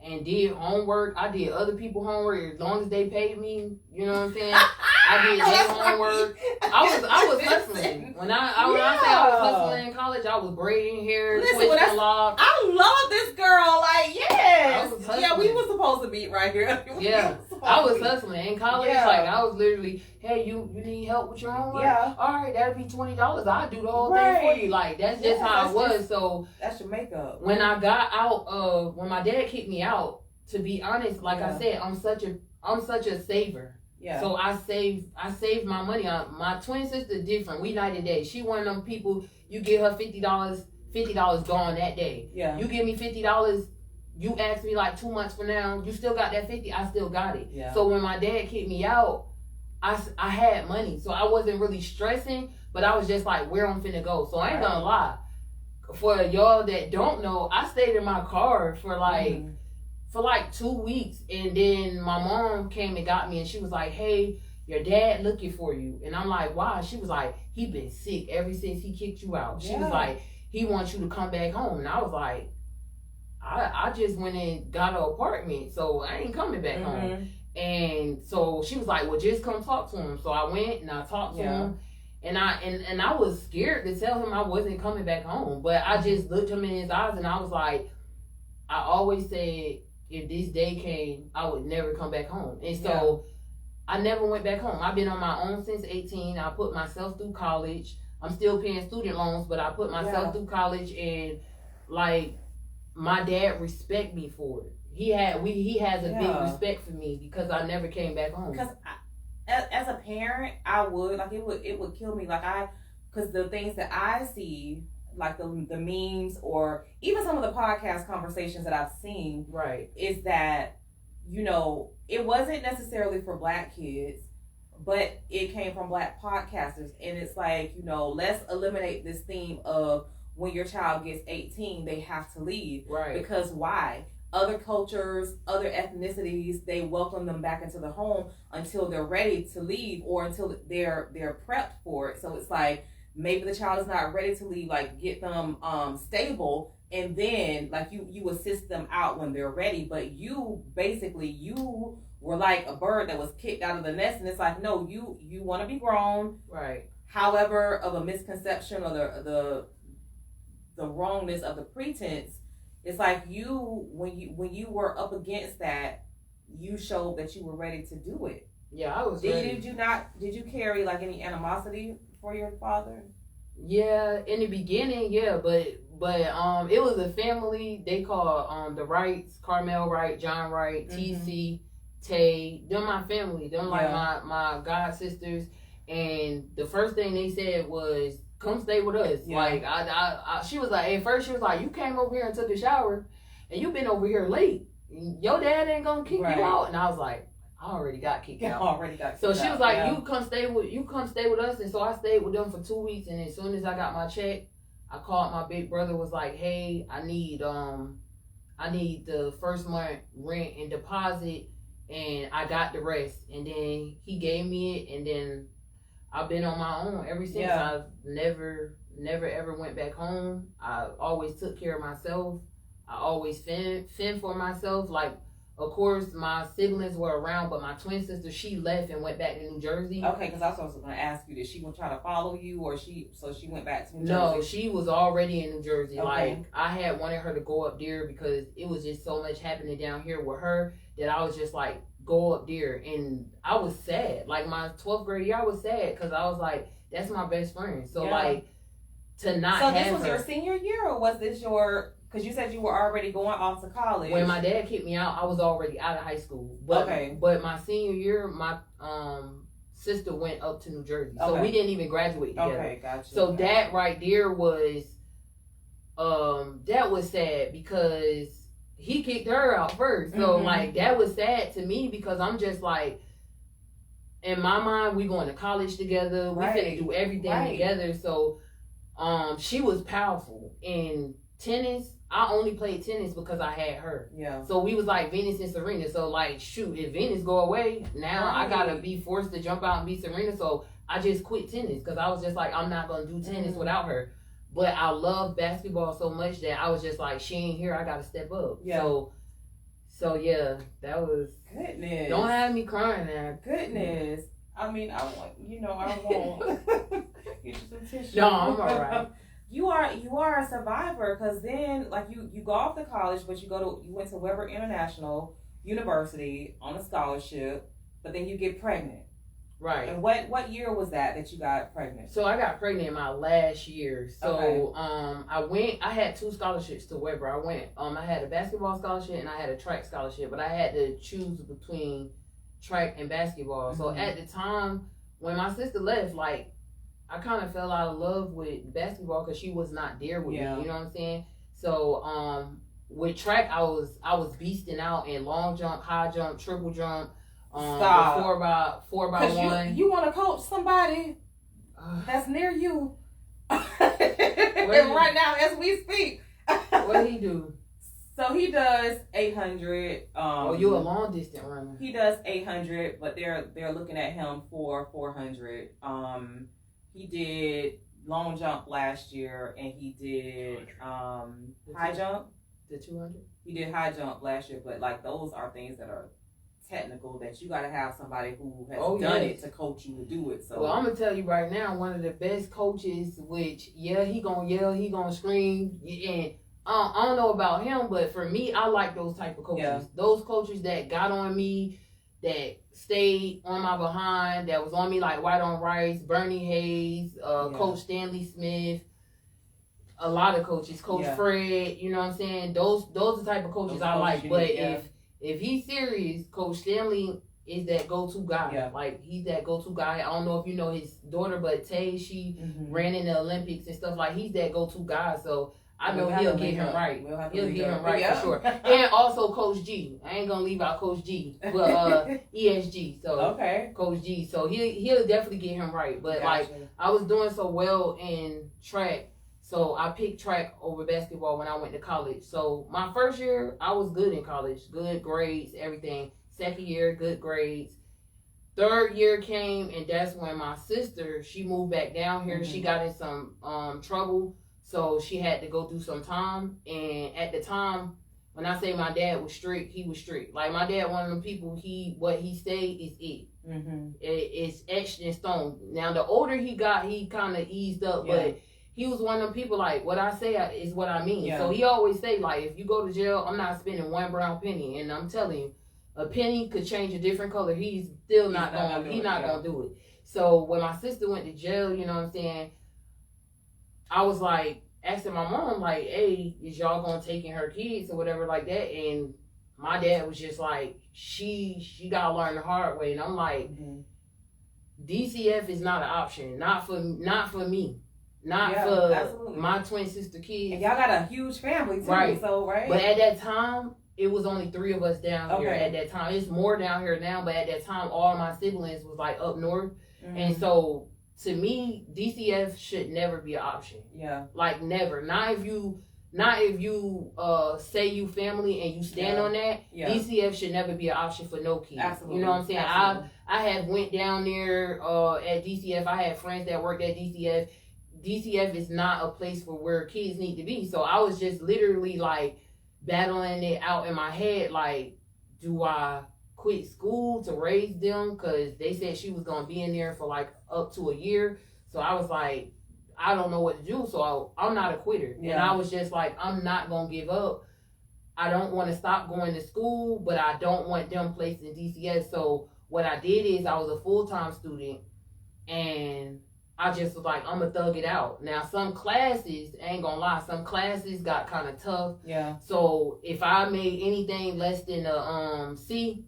and did homework. I did other people's homework as long as they paid me. You know what I'm saying? I did their homework. I was hustling. When I say I was hustling in college, I was braiding hair, twisting locks. I love this girl. Like, yes. Yeah, we were supposed to meet right here. Yeah. I was hustling in college. Yeah. Like, I was literally, hey, you need help with your homework? Yeah. All right, that'll be $20. I'll do the whole thing for you. Like, that's just how it was. So that's your makeup. When I got out when my dad kicked me out, to be honest, like I said, I'm such a saver. Yeah. So I saved my money. My twin sister different. We night and day. She one of them people, you give her $50 gone that day. Yeah. You give me $50, you ask me like 2 months from now, you still got that 50, I still got it. Yeah. So when my dad kicked me out, I had money. So I wasn't really stressing, but I was just like, where I'm finna go. So I ain't gonna lie. For y'all that don't know, I stayed in my car for like 2 weeks, and then my mom came and got me, and she was like, hey, your dad looking for you. And I'm like, why? She was like, he been sick ever since he kicked you out. She was like, he wants you to come back home. And I was like, I just went and got an apartment, so I ain't coming back home. And so she was like, well, just come talk to him. So I went and I talked to him, and I was scared to tell him I wasn't coming back home, but I just looked him in his eyes, and I was like, I always said, if this day came, I would never come back home. And so I never went back home. I've been on my own since 18. I put myself through college. I'm still paying student loans, but I put myself through college, and like my dad respect me for it. He has a big respect for me because I never came back home. Because as a parent, I would like it would kill me because the things that I see, like the memes or even some of the podcast conversations that I've seen, right, is that it wasn't necessarily for Black kids, but it came from Black podcasters, and it's like let's eliminate this theme of when your child gets 18 they have to leave, right? Because why? Other cultures, other ethnicities, they welcome them back into the home until they're ready to leave or until they're prepped for it. So it's like maybe the child is not ready to leave, like get them stable, and then like you assist them out when they're ready. But you were like a bird that was kicked out of the nest, and it's like, no, you want to be grown, right? However, of a misconception or the wrongness of the pretense, it's like when you were up against that, you showed that you were ready to do it. Yeah, I was ready. Did you carry like any animosity for your father? Yeah, in the beginning, yeah, but it was a family. They call the Wrights, Carmel Wright, John Wright, TC, Tay. Them my family. Them like my god sisters. And the first thing they said was, come stay with us. Yeah. Like she was like, at first she was like, you came over here and took a shower and you've been over here late. Your dad ain't gonna kick you out. And I was like, I already got kicked out. So she was like, you come stay with us. And so I stayed with them for 2 weeks, and as soon as I got my check, I called my big brother, was like, hey, I need the first month rent and deposit, and I got the rest. And then he gave me it, and then I've been on my own ever since. I've never ever went back home. I always took care of myself. I always fend for myself. Like, of course, my siblings were around, but my twin sister, she left and went back to New Jersey. Okay, because I was also going to ask you, did she try to follow you, or she went back to New Jersey? No, she was already in New Jersey. Okay. Like, I had wanted her to go up there because it was just so much happening down here with her that I was just like, go up there. And I was sad. Like, my 12th grade year, I was sad because I was like, that's my best friend. So, like, to not have her. So this was your senior year, or was this your... Because you said you were already going off to college. When my dad kicked me out, I was already out of high school. But my senior year, my sister went up to New Jersey. So we didn't even graduate together. Okay, gotcha. So that right there was sad because he kicked her out first. So like, that was sad to me because I'm just like, in my mind, we going to college together. We finna do everything together. So she was powerful. In tennis, I only played tennis because I had her. Yeah. So we was like Venus and Serena. So like, shoot, if Venus go away, now I gotta be forced to jump out and be Serena. So I just quit tennis because I was just like, I'm not gonna do tennis without her. But I love basketball so much that I was just like, she ain't here, I gotta step up. Yeah. So yeah, that was... Goodness. Don't have me crying now. Goodness. I mean, I won't get you some tissue. No, I'm alright. You are a survivor, because then like you go off to college, but you went to Weber International University on a scholarship, but then you get pregnant. Right. And what year was that you got pregnant? So I got pregnant in my last year. So I had 2 scholarships to Weber. I had a basketball scholarship and I had a track scholarship, but I had to choose between track and basketball. So at the time when my sister left, like, I kind of fell out of love with basketball because she was not there with me. You know what I'm saying? So with track, I was beasting out in long jump, high jump, triple jump, the 4x1. You want to coach somebody that's near you right now as we speak. What he do? So he does 800. You a long distance runner. He does 800, but they're looking at him for 400. He did long jump last year, and he did high jump. The 200? He did high jump last year, but like, those are things that are technical that you got to have somebody who has done it to coach you to do it. So, well, I'm gonna tell you right now, one of the best coaches, which he gonna yell, he gonna scream, and I don't know about him, but for me, I like those type of coaches. Yeah. Those coaches that got on me, that stayed on my behind, that was on me like white on rice. Bernie Hayes, Coach Stanley Smith, a lot of coaches, Coach Yeah. Fred, you know what I'm saying? Those are the type of coaches Those I like. coaches you But need, yeah. if he's serious, Coach Stanley is that go-to guy. Yeah. Like, he's that go-to guy. I don't know if you know his daughter, but Tay, she ran in the Olympics and stuff. Like, he's that go-to guy. So I know he'll get him right. He'll get him right for sure. And also Coach G. I ain't gonna leave out Coach G, but ESG. So okay, Coach G. So he'll definitely get him right. But like, I was doing so well in track, so I picked track over basketball when I went to college. So my first year, I was good in college, good grades, everything. Second year, good grades. Third year came, and that's when my sister, she moved back down here. She got in some trouble. So she had to go through some time, and at the time, when I say my dad was strict, he was strict. Like, my dad, one of them people, what he say is it. It's etched in stone. Now, the older he got, he kind of eased up, but he was one of them people, like, what I say is what I mean. So he always say, like, if you go to jail, I'm not spending one brown penny, and I'm telling you, a penny could change a different color. He's still not gonna do it. So when my sister went to jail, you know what I'm saying, I was like asking my mom, like, hey, is y'all gonna take in her kids or whatever like that? And my dad was just like, she gotta learn the hard way. And I'm like, DCF is not an option, not for me, not for absolutely. My twin sister kids. And y'all got a huge family too, right? So right. But at that time, it was only 3 of us down here at that time. It's more down here now, but at that time, all my siblings was like up north, and so. To me, DCF should never be an option. Yeah. Like, never. Not if you say you family and you stand on that. Yeah. DCF should never be an option for no kids. Absolutely. You know what I'm saying? Absolutely. I have went down there at DCF. I had friends that worked at DCF. DCF is not a place for where kids need to be. So I was just literally like battling it out in my head. Like, do I quit school to raise them? Because they said she was going to be in there for like up to a year. So I was like, I don't know what to do. So I'm not a quitter. Yeah. And I was just like, I'm not going to give up. I don't want to stop going to school, but I don't want them placed in DCS. So what I did is I was a full-time student, and I just was like, I'm going to thug it out. Now, some classes, I ain't going to lie, some classes got kind of tough. Yeah. So if I made anything less than a C,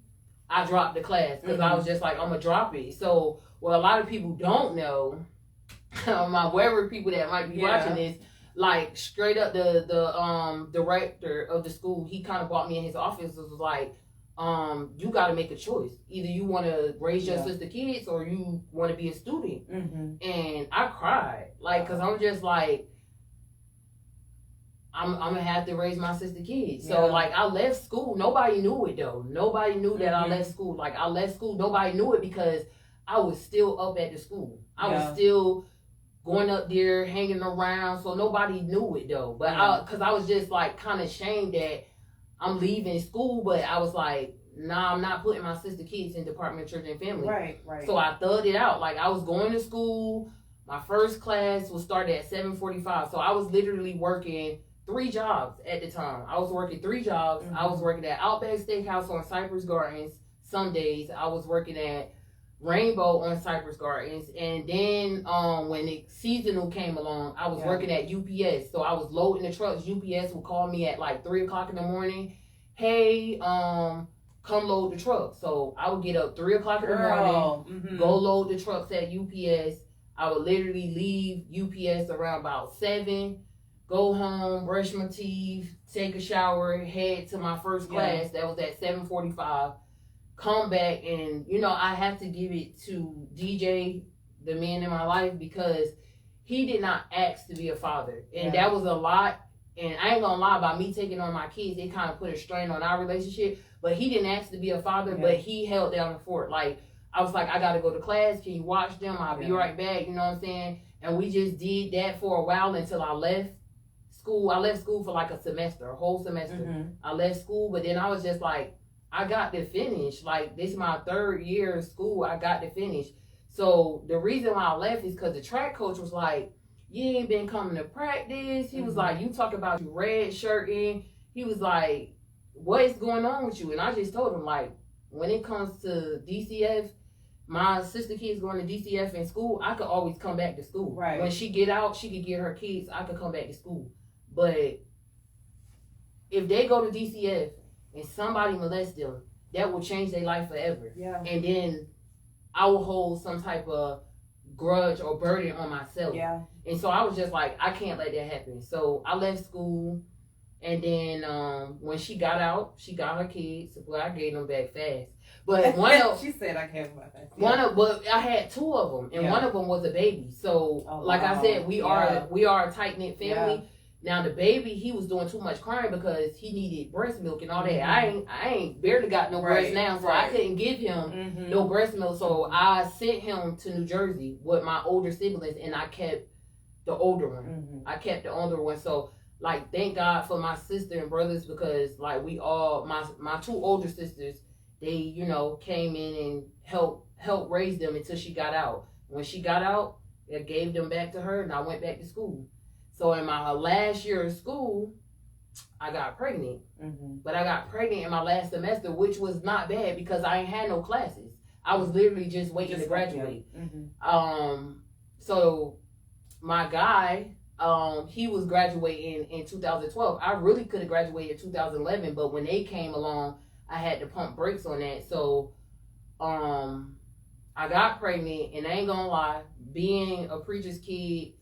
I dropped the class because I was just like, I'm going to drop it. So what a lot of people don't know, my wherever people that might be watching this, like, straight up the director of the school, he kind of brought me in his office and was like, you got to make a choice. Either you want to raise your sister kids or you want to be a student. And I cried, like, because I'm just like, I'm going to have to raise my sister kids. So, like, I left school. Nobody knew it, though. Nobody knew that I left school. Like, I left school. Nobody knew it because I was still up at the school. I was still going up there, hanging around. So, nobody knew it, though. But because I was just, like, kind of ashamed that I'm leaving school. But I was like, nah, I'm not putting my sister kids in Department of Church and Family. Right. So, I thugged it out. Like, I was going to school. My first class was started at 7:45. So, I was literally working 3 jobs at the time. I was working 3 jobs. I was working at Outback Steakhouse on Cypress Gardens some days. I was working at Rainbow on Cypress Gardens. And then when the seasonal came along, I was working at UPS. So I was loading the trucks. UPS would call me at like 3 o'clock in the morning. Hey, come load the truck. So I would get up 3 o'clock in the morning, go load the trucks at UPS. I would literally leave UPS around about 7, go home, brush my teeth, take a shower, head to my first class. That was at 7:45. Come back, and I have to give it to DJ, the man in my life, because he did not ask to be a father, and that was a lot. And I ain't gonna lie, about me taking on my kids, it kind of put a strain on our relationship. But he didn't ask to be a father, but he held down the fort. Like, I was like, I gotta go to class. Can you watch them? I'll be right back. You know what I'm saying? And we just did that for a while until I left school. I left school for like a semester, a whole semester. I left school, but then I was just like, I got to finish. Like, this is my 3rd year of school. I got to finish. So the reason why I left is because the track coach was like, you ain't been coming to practice. He was like, you talk about you red shirting. He was like, what is going on with you? And I just told him, like, when it comes to DCF, my sister kids going to DCF in school, I could always come back to school. Right. When she get out, she could get her kids. I could come back to school. But if they go to DCF and somebody molests them, that will change their life forever. Yeah. And then I will hold some type of grudge or burden on myself. Yeah. And so I was just like, I can't let that happen. So I left school. And then when she got out, she got her kids. Well, I gave them back fast. But one of she said I gave them back fast. but I had two of them, and one of them was a baby. So, I said, we are a tight knit family. Yeah. Now the baby, he was doing too much crying because he needed breast milk and all that. Mm-hmm. I ain't barely got no breast now, so I couldn't give him no breast milk. So I sent him to New Jersey with my older siblings, and I kept the older one. Mm-hmm. I kept the older one. So thank God for my sister and brothers, because we all, my two older sisters, they came in and helped raise them until she got out. When she got out, I gave them back to her, and I went back to school. So in my last year of school, I got pregnant. Mm-hmm. But I got pregnant in my last semester, which was not bad because I ain't had no classes. I was literally just waiting to graduate. Mm-hmm. So my guy, he was graduating in 2012. I really could have graduated in 2011, but when they came along, I had to pump brakes on that. So I got pregnant, and I ain't gonna lie, being a preacher's kid,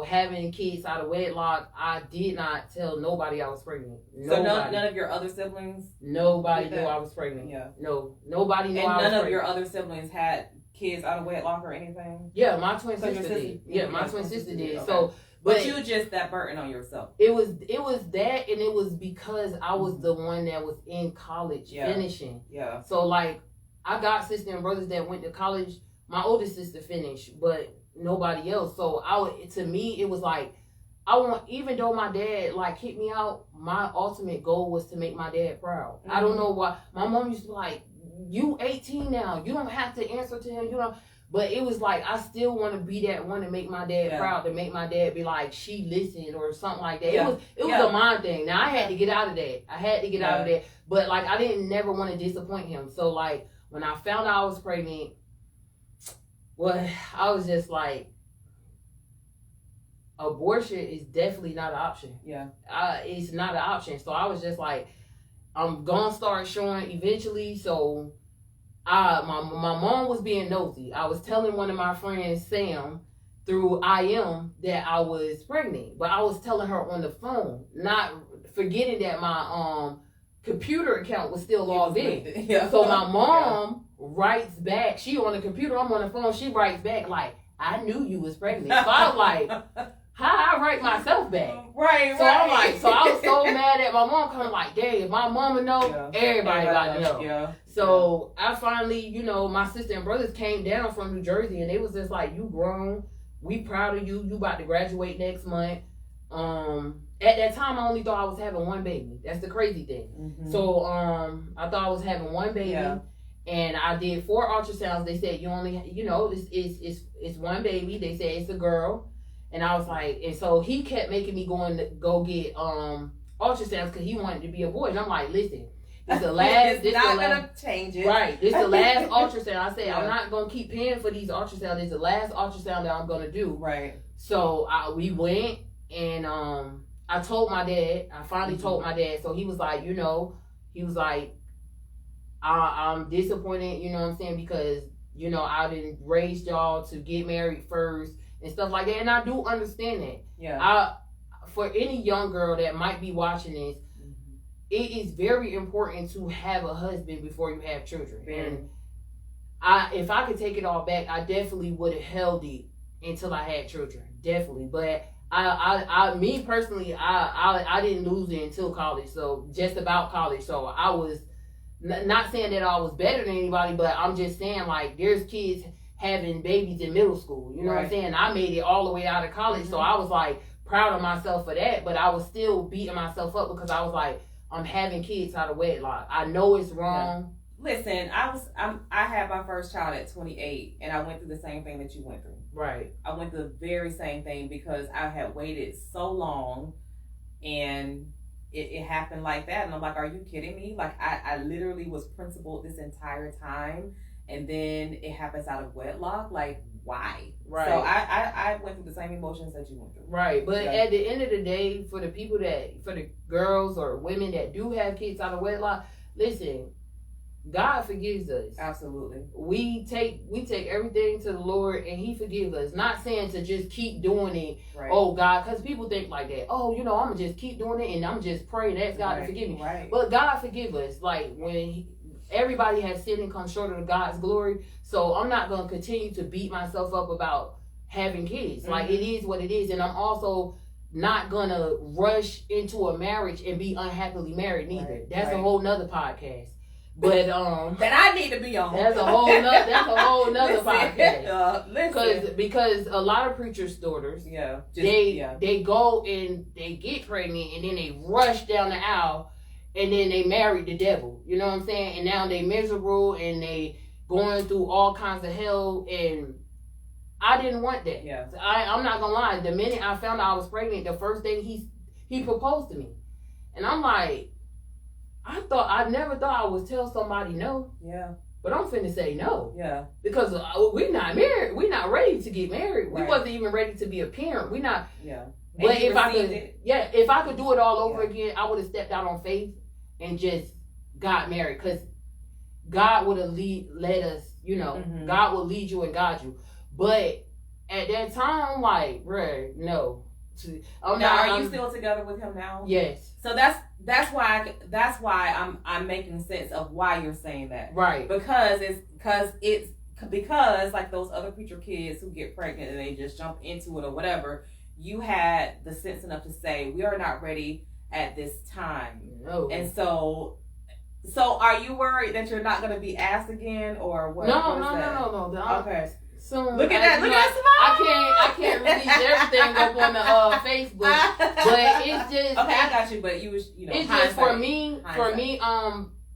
having kids out of wedlock, I did not tell nobody I was pregnant. So none of your other siblings? Nobody knew I was pregnant. Yeah. No, nobody knew I was pregnant. And none of your other siblings had kids out of wedlock or anything? Yeah, my twin sister did. Yeah, my twin sister did. Okay. So, but you just that burden on yourself. It was that, and it was because I was the one that was in college finishing. Yeah. So I got sisters and brothers that went to college. My oldest sister finished, but nobody else. So to me, it was even though my dad kicked me out, my ultimate goal was to make my dad proud. Mm-hmm. I don't know why. My mom used to be you 18 now, you don't have to answer to him, but it was I still want to be that one to make my dad proud, to make my dad be she listened or something like that. Yeah. It was a mind thing. Now I had to get out of that. Out of that. But I didn't never want to disappoint him. So when I found out I was pregnant, well, I was just abortion is definitely not an option. Yeah. It's not an option. So I was just I'm gonna start showing eventually. So my mom was being nosy. I was telling one of my friends, Sam, through IM that I was pregnant, but I was telling her on the phone, not forgetting that my computer account was still logged in. Yeah. So my mom writes back. She on the computer, I'm on the phone. She writes back I knew you was pregnant. So I was how I write myself back? Right. So I'm so I was so mad at my mom, kind of dang, if my mama know, everybody got to know. Yeah. So I finally, my sister and brothers came down from New Jersey, and they was just you grown, we proud of you. You about to graduate next month. At that time, I only thought I was having one baby. That's the crazy thing. Mm-hmm. So I thought I was having one baby. Yeah. And I did 4 ultrasounds. They said you only, it's one baby. They said it's a girl. And I was and so he kept making me go get ultrasounds because he wanted to be a boy. And I'm listen, this is the last. It's not gonna change it. Right. This is the last ultrasound. I said I'm not gonna keep paying for these ultrasounds. This is the last ultrasound that I'm gonna do. Right. So we went, and I told my dad. I finally told my dad. So he was he was I'm disappointed, you know what I'm saying, because, I didn't raise y'all to get married first and stuff like that. And I do understand that. Yeah. For any young girl that might be watching this, it is very important to have a husband before you have children. And if I could take it all back, I definitely would have held it until I had children. Definitely. But me personally, I didn't lose it until college. So just about college. So I was not saying that I was better than anybody, but I'm just saying there's kids having babies in middle school. You know what I'm saying? I made it all the way out of college, so I was proud of myself for that. But I was still beating myself up because I was I'm having kids out of wedlock. I know it's wrong. Yeah. Listen, I had my first child at 28, and I went through the same thing that you went through. Right. I went through the very same thing because I had waited so long, and it happened like that. And I'm are you kidding me? I literally was principled this entire time. and then it happens out of wedlock. Like, why? Right. So I went through the same emotions that you went through. Right. But at the end of the day, for the girls or women that do have kids out of wedlock, listen, God forgives us. Absolutely. We take everything to the Lord and He forgives us. Not saying to just keep doing it. Right. Oh God, because people think like that. Oh, I'm gonna just keep doing it and I'm just praying ask God to forgive me. Right. But God forgive us. Like when everybody has sinned and come short of God's glory. So I'm not gonna continue to beat myself up about having kids. Mm-hmm. Like it is what it is, and I'm also not gonna rush into a marriage and be unhappily married neither. Right. That's a whole nother podcast. But that I need to be on. That's a whole nother podcast. Because a lot of preachers' daughters, they go and they get pregnant and then they rush down the aisle and then they marry the devil. You know what I'm saying? And now they miserable and they going through all kinds of hell, and I didn't want that. Yeah. I'm not gonna lie. The minute I found out I was pregnant, the first thing he proposed to me, and I'm like, I never thought I would tell somebody no. Yeah. But I'm finna say no. Yeah. Because we're not married. We're not ready to get married. Right. We wasn't even ready to be a parent. We're not. Yeah. But if I could do it all over again, I would have stepped out on faith and just got married. Because God would have led us, Mm-hmm. God will lead you and guide you. But at that time, like, bruh, no. Are you still together with him now? Yes. So that's why I'm making sense of why you're saying that. Right. Because like those other preacher kids who get pregnant and they just jump into it or whatever, you had the sense enough to say we are not ready at this time. No. And so are you worried that you're not going to be asked again or what? No. Okay. Soon. Look at that! Look at that! I can't release everything up on the Facebook, but it's just okay. I got you, but it's just for me.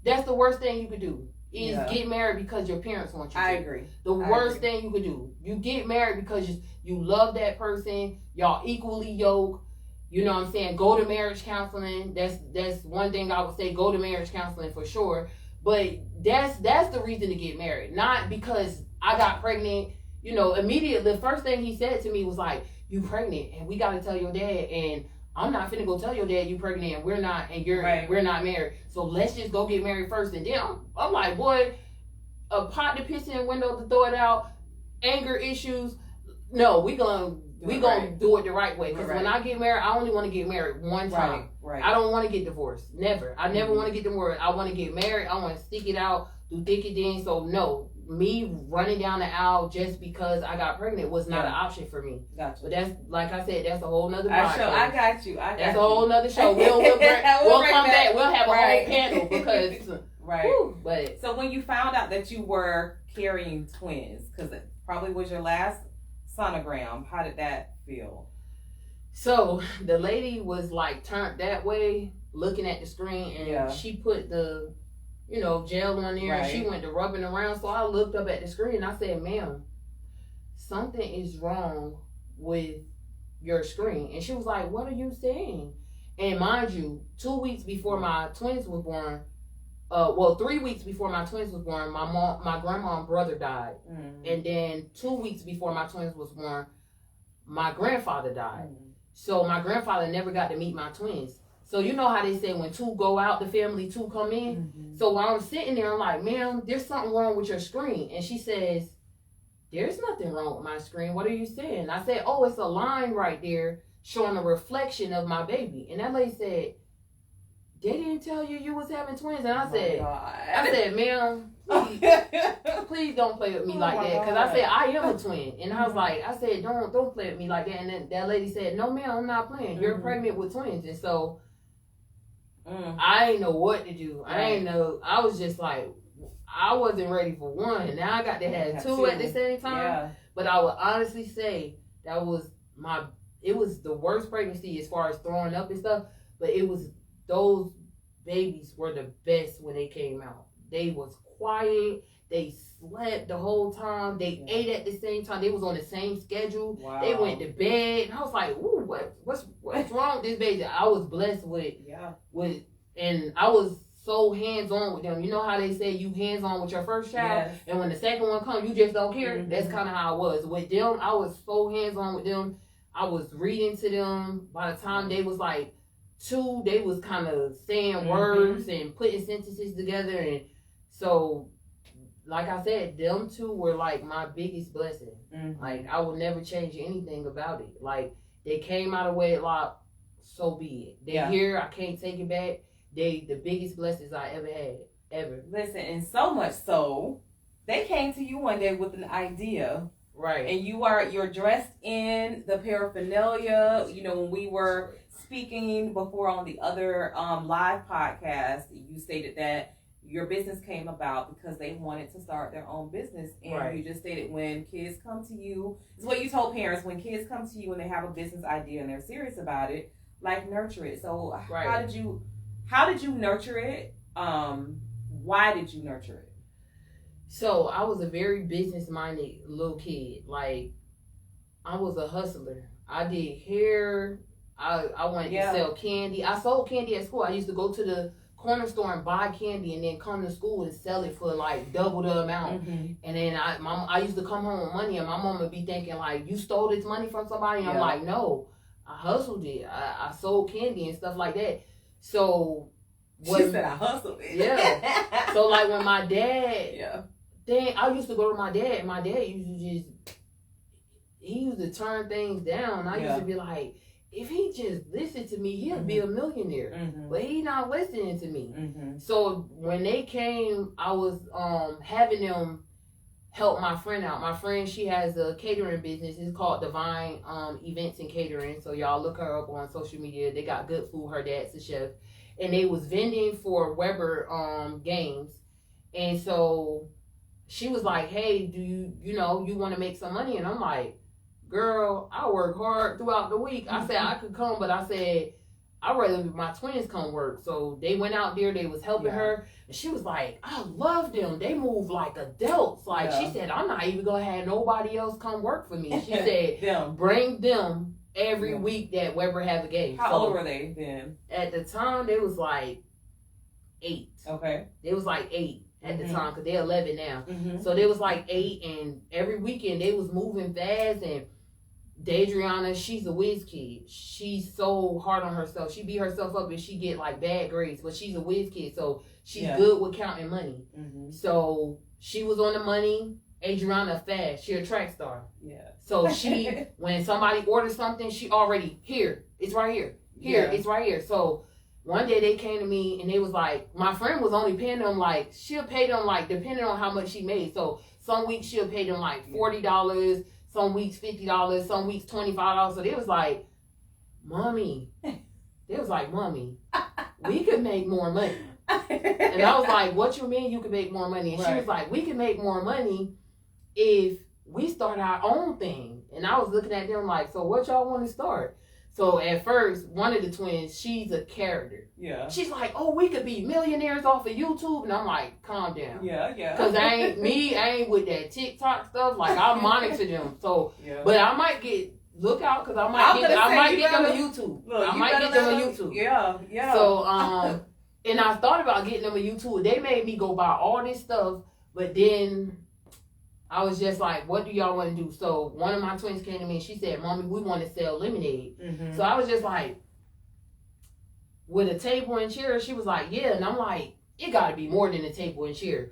That's the worst thing you could do is get married because your parents want you to. I agree. The worst thing you could do. You get married because you love that person. Y'all equally yoked. You know what I'm saying? Go to marriage counseling. That's one thing I would say. Go to marriage counseling for sure. But that's the reason to get married, not because I got pregnant. Immediately the first thing he said to me was like, "You pregnant, and we got to tell your dad." And I'm not finna go tell your dad you pregnant, and we're not married. So let's just go get married first. And then I'm like, boy, a pot to piss in a window to throw it out, anger issues. No, we gonna do it the right way. Because when I get married, I only want to get married one time. Right. I don't want to get divorced. Never. I never want to get divorced. I want to get married. I want to stick it out, do thick and thin. So no, me running down the aisle just because I got pregnant was not an option for me. Gotcha. But that's, like I said, that's a whole nother podcast. I got you. That's a whole nother show. We'll come back. We'll have a whole panel because Whew, but so when you found out that you were carrying twins, because it probably was your last sonogram, how did that feel? So the lady was like turned that way, looking at the screen, and she put the gel on there, and she went to rubbing around. So I looked up at the screen and I said, "Ma'am, something is wrong with your screen." And she was like, "What are you saying?" And mind you, 2 weeks before my twins was born, 3 weeks before my twins was born, my grandma and brother died. Mm-hmm. And then 2 weeks before my twins was born, my grandfather died. Mm-hmm. So my grandfather never got to meet my twins. So you know how they say when two go out, the family two come in? Mm-hmm. So while I'm sitting there, I'm like, "Ma'am, there's something wrong with your screen." And she says, "There's nothing wrong with my screen. What are you saying?" I said, "Oh, it's a line right there showing a reflection of my baby." And that lady said, "They didn't tell you was having twins." And I said, "Ma'am, please don't play with me like that." Because I said, I am a twin. And I was like, don't play with me like that. And then that lady said, "No, ma'am, I'm not playing. You're pregnant with twins." And so I didn't know what to do. I was just like, I wasn't ready for one. And now I got to have two at the same time. Yeah. But I would honestly say that was it was the worst pregnancy as far as throwing up and stuff. But it was, those babies were the best when they came out. They was quiet. They slept the whole time. They ate at the same time. They was on the same schedule. Wow. They went to bed. And I was like, "Ooh, what's wrong with this baby?" I was blessed with, and I was so hands-on with them. You know how they say you hands-on with your first child, Yes. and when the second one comes, you just don't care? Mhm. That's kind of how I was. With them, I was so hands-on with them. I was reading to them. By the time they was like 2, they was kind of saying words and putting sentences together. And so, like I said, them 2 were like my biggest blessing. Like, I would never change anything about it. Like, they came out of wedlock, so be it. They here, I can't take it back. They the biggest blessings I ever had, ever. Listen, and so much so, they came to you one day with an idea. Right. And you're dressed in the paraphernalia. You know, when we were speaking before on the other live podcast, you stated that your business came about because they wanted to start their own business. And you just stated when kids come to you, it's what you told parents, when kids come to you and they have a business idea and they're serious about it, like, nurture it. So how did you nurture it? Why did you nurture it? So I was a very business-minded little kid. Like, I was a hustler. I did hair. I wanted to sell candy. I sold candy at school. I used to go to the corner store and buy candy and then come to school and sell it for like double the amount. And then I used to come home with money, and my mom would be thinking like, you stole this money from somebody? And I'm like, no, I hustled it. I sold candy and stuff like that. So she said I hustled it. Yeah. So like when my dad, then I used to go to my dad, and my dad used to turn things down. I used to be like, if he just listened to me, he'll be a millionaire. But he not listening to me. So when they came, I was having them help my friend out. My friend, she has a catering business. It's called Divine Events and Catering. So y'all look her up on social media. They got good food. Her dad's a chef. And they was vending for Weber games. And so she was like, hey, do you want to make some money? And I'm like, girl, I work hard throughout the week. I said I could come, but I said I'd rather my twins come work. So they went out there, they was helping her, and she was like, I love them. They move like adults. Like she said, I'm not even gonna have nobody else come work for me. She said, bring them every week that Weber have a game. How old were they then? At the time, they was like 8. Okay. They was like 8 at the time, because they're 11 now. So they was like 8, and every weekend they was moving fast. And Adriana, she's a whiz kid. She's so hard on herself. She beat herself up and she get like bad grades, but she's a whiz kid, so she's good with counting money. So she was on the money. Adriana fast. She a track star. So she, when somebody orders something, she already, here, it's right here. It's right here. So one day they came to me and they was like, my friend was only paying them like, she'll pay them like, depending on how much she made. So some weeks she'll pay them like $40, some weeks $50, some weeks $25. So they was like, Mommy, we could make more money. And I was like, what you mean you can make more money? And she was like, we can make more money if we start our own thing. And I was looking at them like, so what y'all want to start? So at first, one of the twins, she's a character. She's like, oh, we could be millionaires off of YouTube. And I'm like, calm down. Because I ain't with that TikTok stuff. Like, I monitor them. So, but I might look out, because I might get them on YouTube. I might get them on YouTube. So, and I thought about getting them on YouTube. They made me go buy all this stuff. But then I was just like, what do y'all want to do? So one of my twins came to me and she said, Mommy, we want to sell lemonade. So I was just like, with a table and chair? She was like, yeah. And I'm like, it got to be more than a table and chair.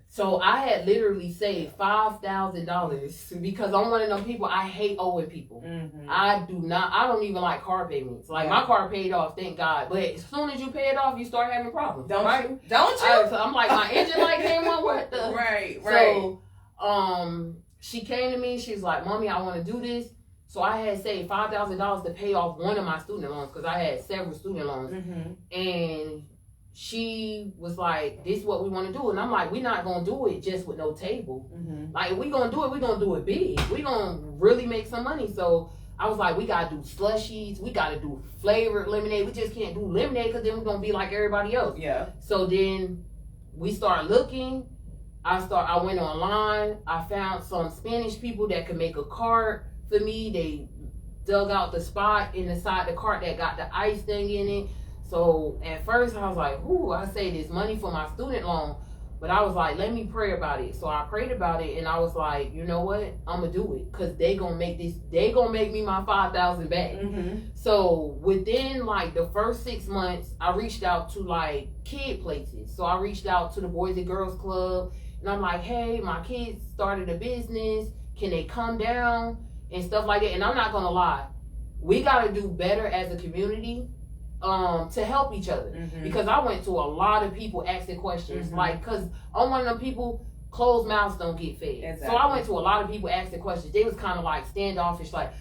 So I had literally saved $5,000, because I'm one of them people, I hate owing people. I don't even like car payments. Like, my car paid off, thank God. But as soon as you pay it off, you start having problems. Don't you? So I'm like, my engine light came on, what the? Right. So, she came to me, she was like, Mommy, I want to do this. So I had saved $5,000 to pay off one of my student loans, because I had several student loans. And she was like, this is what we want to do. And I'm like, we're not going to do it just with no table. Like, if we going to do it, we're going to do it big. We're going to really make some money. So I was like, we got to do slushies. We got to do flavored lemonade. We just can't do lemonade, because then we're going to be like everybody else. So then we started looking. I went online. I found some Spanish people that could make a cart for me. They dug out the spot in the side of the cart that got the ice thing in it. So at first I was like, ooh, I saved this money for my student loan. But I was like, let me pray about it. So I prayed about it, and I was like, you know what? I'm gonna do it, cause they gonna make me my 5,000 back. Mm-hmm. So within like the first 6 months, I reached out to like kid places. So I reached out to the Boys and Girls Club, and I'm like, hey, my kids started a business. Can they come down and stuff like that? And I'm not gonna lie, we gotta do better as a community. To help each other, because I went to a lot of people asking questions, like, cause I'm one of them people, closed mouths don't get fed. Exactly. So I went to a lot of people asking questions. They was kind of like standoffish, like,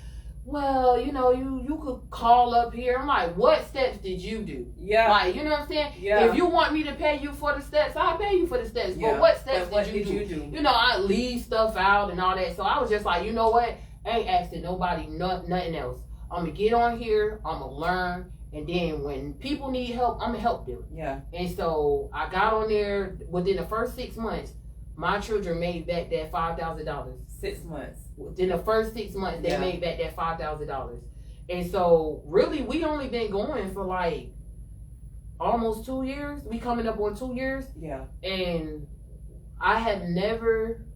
well, you know, you could call up here. I'm like, what steps did you do? Yeah. Like, you know what I'm saying? Yeah. If you want me to pay you for the steps, I'll pay you for the steps. Yeah. But what steps did you do? You know, I leave stuff out and all that. So I was just like, you know what? I ain't asking nobody nothing else. I'm gonna get on here. I'm gonna learn. And then when people need help, I'm gonna help them. Yeah. And so I got on there. Within the first 6 months, my children made back that $5,000. 6 months. Within the first 6 months, they made back that $5,000. And so really, we only been going for like almost 2 years. We coming up on 2 years. Yeah. And I have never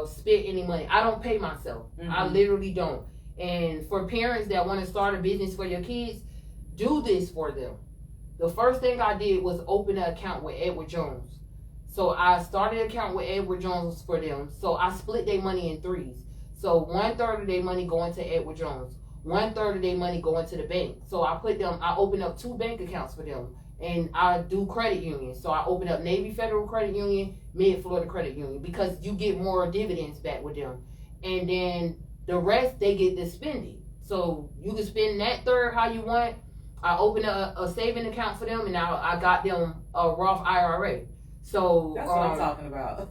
spent any money. I don't pay myself. I literally don't. And for parents that want to start a business for your kids, do this for them. The first thing I did was open an account with Edward Jones. So I started an account with Edward Jones for them. So I split their money in threes. So 1/3 of their money going to Edward Jones, 1/3 of their money going to the bank. So I opened up 2 bank accounts for them, and I do credit unions. So I opened up Navy Federal Credit Union, Mid Florida Credit Union, because you get more dividends back with them. And then the rest they get to spend it. So you can spend that third how you want. I opened a saving account for them, and now I got them a Roth IRA. So that's what I'm talking about.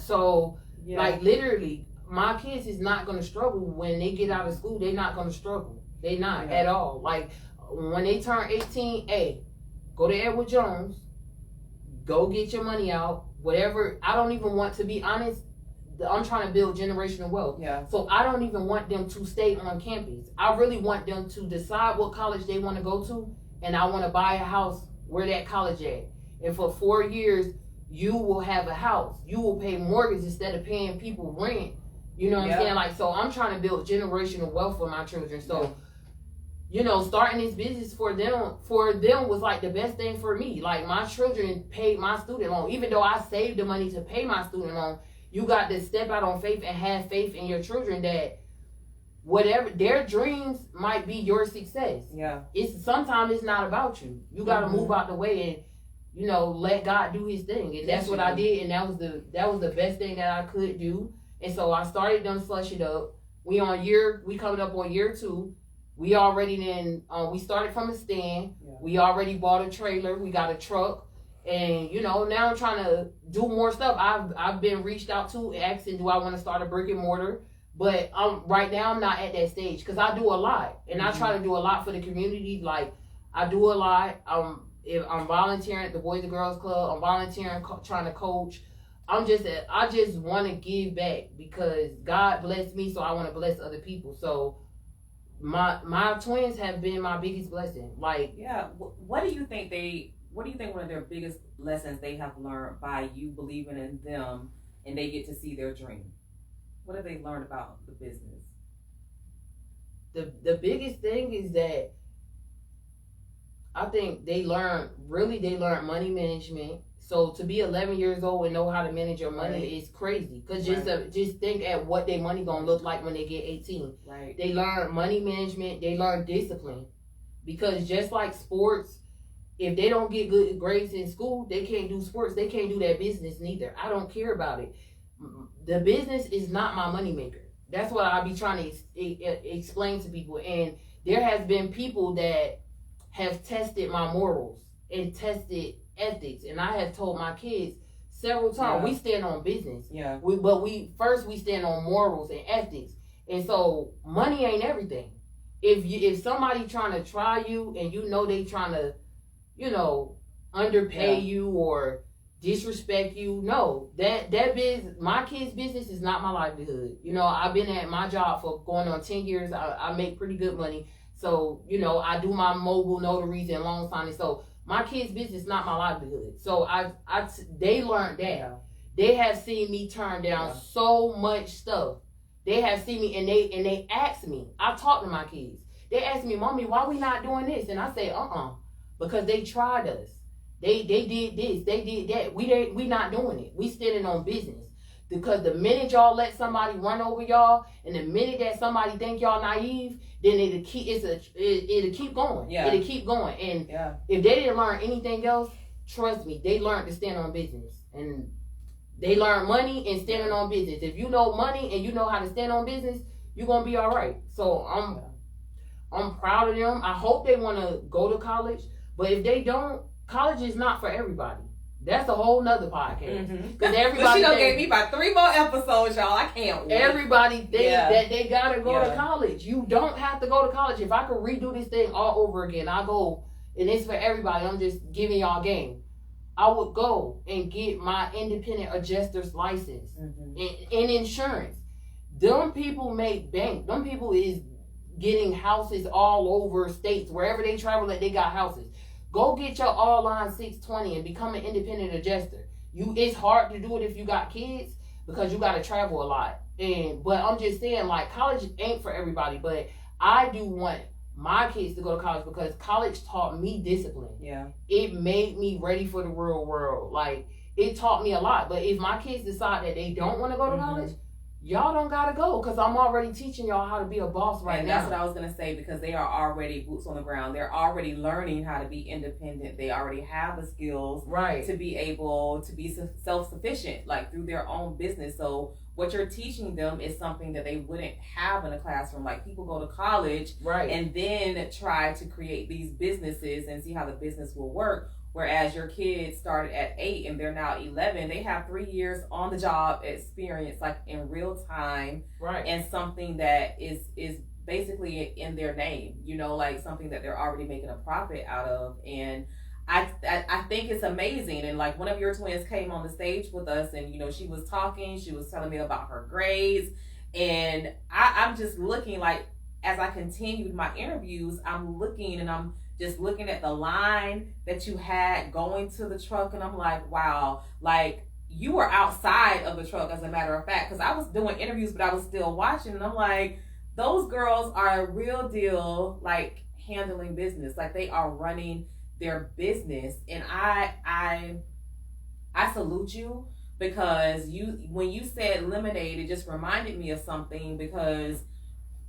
So like literally, my kids is not gonna struggle when they get out of school. They're not gonna struggle. They not at all. Like when they turn 18, go to Edward Jones, go get your money out. Whatever. I don't even want to be honest. I'm trying to build generational wealth. Yeah. So I don't even want them to stay on campus. I really want them to decide what college they want to go to, and I want to buy a house where that college at. And for 4 years, you will have a house. You will pay mortgage instead of paying people rent. You know what I'm saying? Like, so I'm trying to build generational wealth for my children. So, you know, starting this business for them was like the best thing for me. Like my children paid my student loan, even though I saved the money to pay my student loan. You got to step out on faith and have faith in your children that whatever their dreams might be your success. Yeah. Sometimes it's not about you. You got to move out the way and, you know, let God do his thing. And that's what I did. And that was the best thing that I could do. And so I started them Slush It Up. We coming up on year 2. We already we started from a stand. Yeah. We already bought a trailer. We got a truck. And, you know, now I'm trying to do more stuff. I've been reached out to asking, do I want to start a brick and mortar? But right now I'm not at that stage because I do a lot. And I try to do a lot for the community. Like, I do a lot. If I'm volunteering at the Boys and Girls Club. I'm volunteering, trying to coach. I just want to give back because God blessed me, so I want to bless other people. So my twins have been my biggest blessing. Like, yeah. What do you think one of their biggest lessons they have learned by you believing in them and they get to see their dream? What have they learned about the business? The biggest thing is that I think they learn money management. So to be 11 years old and know how to manage your money is crazy. Because just think at what their money gonna look like when they get 18. Right. They learn money management. They learn discipline. Because just like sports, if they don't get good grades in school, they can't do sports. They can't do that business neither. I don't care about it. The business is not my moneymaker. That's what I be trying to explain to people. And there has been people that have tested my morals and tested ethics. And I have told my kids several times, we stand on business. Yeah. But we stand on morals and ethics. And so money ain't everything. If somebody trying to try you and you know they trying to, you know, underpay you or disrespect you, no, that business, my kids' business is not my livelihood. You know, I've been at my job for going on 10 years. I make pretty good money. So, you know, I do my mobile notaries and loan signing. So my kids' business is not my livelihood. So they learned that. Yeah. They have seen me turn down so much stuff. They have seen me and they ask me. I talk to my kids. They ask me, Mommy, why we not doing this? And I say, because they tried us. They did this, they did that. We not doing it. We standing on business. Because the minute y'all let somebody run over y'all, and the minute that somebody think y'all naive, then it'll keep going. Yeah. It'll keep going. And if they didn't learn anything else, trust me, they learned to stand on business. And they learn money and standing on business. If you know money and you know how to stand on business, you're gonna be all right. So I'm proud of them. I hope they want to go to college, but if they don't, college is not for everybody. That's a whole nother podcast. Because everybody, she done gave me about 3 more episodes, y'all. I can't wait. Everybody thinks that they gotta go to college. You don't have to go to college. If I could redo this thing all over again, I go, and it's for everybody. I'm just giving y'all game. I would go and get my independent adjuster's license and insurance. Them people make bank. Them people is getting houses all over states. Wherever they travel, that they got houses. Go get your all-line 620 and become an independent adjuster. It's hard to do it if you got kids because you got to travel a lot. But I'm just saying, like, college ain't for everybody. But I do want my kids to go to college because college taught me discipline. Yeah. It made me ready for the real world. Like, it taught me a lot. But if my kids decide that they don't want to go to college, y'all don't gotta go because I'm already teaching y'all how to be a boss now. That's what I was gonna say, because they are already boots on the ground. They're already learning how to be independent. They already have the skills to be able to be self-sufficient, like through their own business. So what you're teaching them is something that they wouldn't have in a classroom. Like, people go to college and then try to create these businesses and see how the business will work. Whereas your kids started at 8 and they're now 11, they have 3 years on the job experience, like in real time, and something that is basically in their name, you know, like something that they're already making a profit out of. And I think it's amazing. And like, one of your twins came on the stage with us, and you know, she was talking, she was telling me about her grades, and I'm just looking, like, as I continued my interviews, I'm looking and I'm just looking at the line that you had going to the truck, and I'm like, wow, like, you were outside of the truck, as a matter of fact, because I was doing interviews, but I was still watching, and I'm like, those girls are a real deal, like, handling business, like they are running their business. And I salute you, because when you said lemonade, it just reminded me of something, because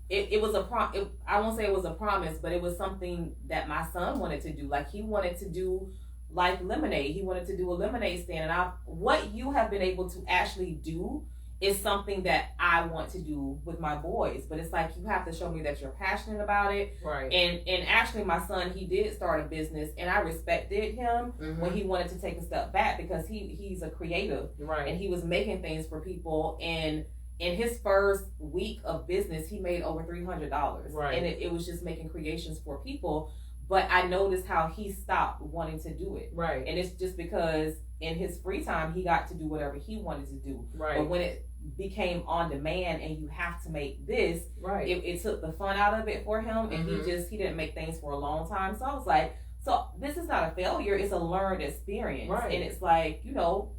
it was I won't say it was a promise, but it was something that my son wanted to do. Like, he wanted to do like lemonade. He wanted to do a lemonade stand. And what you have been able to actually do is something that I want to do with my boys. But it's like, you have to show me that you're passionate about it. Right. And actually, my son, he did start a business, and I respected him when he wanted to take a step back, because he's a creative. Right. And he was making things for people. And in his first week of business, he made over $300. Right. And it was just making creations for people. But I noticed how he stopped wanting to do it. Right. And it's just because in his free time, he got to do whatever he wanted to do. Right. But when it became on demand and you have to make this, right, it took the fun out of it for him. And he didn't make things for a long time. So I was like, so this is not a failure, it's a learned experience. Right. And it's like, you know,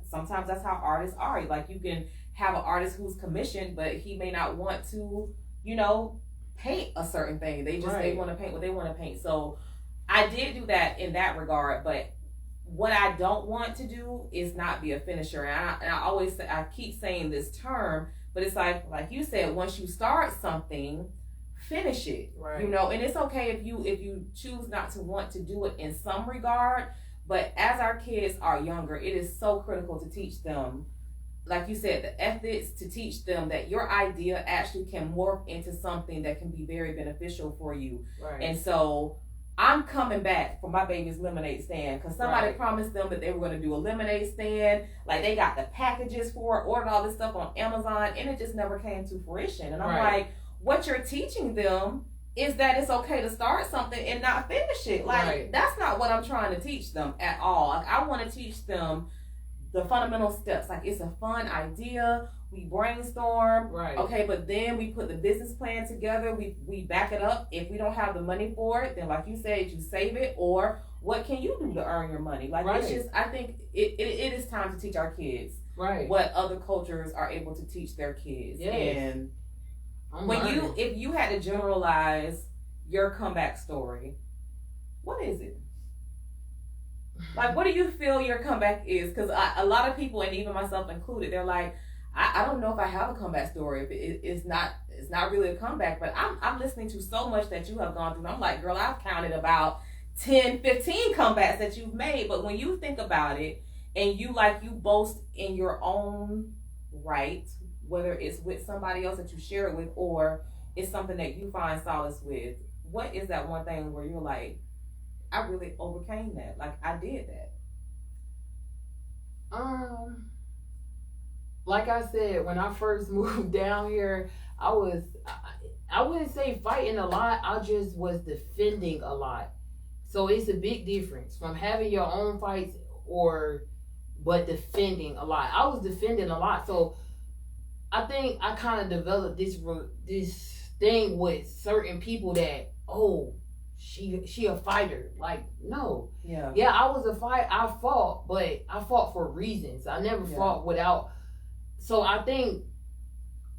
sometimes that's how artists are. Like, you can have an artist who's commissioned, but he may not want to, you know, paint a certain thing. They want to paint what they want to paint. So I did do that in that regard, but what I don't want to do is not be a finisher. And I always say, I keep saying this term, but it's like you said, once you start something, finish it. Right. You know, and it's okay if you choose not to want to do it in some regard. But as our kids are younger, it is so critical to teach them, like you said, the ethics, to teach them that your idea actually can morph into something that can be very beneficial for you. Right. And so I'm coming back for my baby's lemonade stand, because somebody promised them that they were going to do a lemonade stand. Like, they got the packages for it, ordered all this stuff on Amazon, and it just never came to fruition. And I'm like, what you're teaching them is that it's okay to start something and not finish it. Like, that's not what I'm trying to teach them at all. Like, I want to teach them the fundamental steps. Like, it's a fun idea. we brainstorm. Right. Okay, but then we put the business plan together. We back it up. If we don't have the money for it, then like you said, you save it. Or what can you do to earn your money? Like Right. it's just, I think it is time to teach our kids Right. what other cultures are able to teach their kids. Yes. And if you had to generalize your comeback story, what is it? Like, what do you feel your comeback is? Because a lot of people, and even myself included, they're like, I don't know if I have a comeback story. It's not really a comeback, but I'm listening to so much that you have gone through. And I'm like, girl, I've counted about 10, 15 comebacks that you've made. But when you think about it, and you boast in your own right, whether it's with somebody else that you share it with, or it's something that you find solace with, what is that one thing where you're like, I really overcame that. Like, I did that. Like I said, when I first moved down here, I wouldn't say fighting a lot. I just was defending a lot. So it's a big difference from having your own fights but defending a lot. I was defending a lot. So I think I kind of developed this thing with certain people that, oh, she a fighter. Like, no. Yeah, I was a fight. I fought, but I fought for reasons. I never fought without. So I think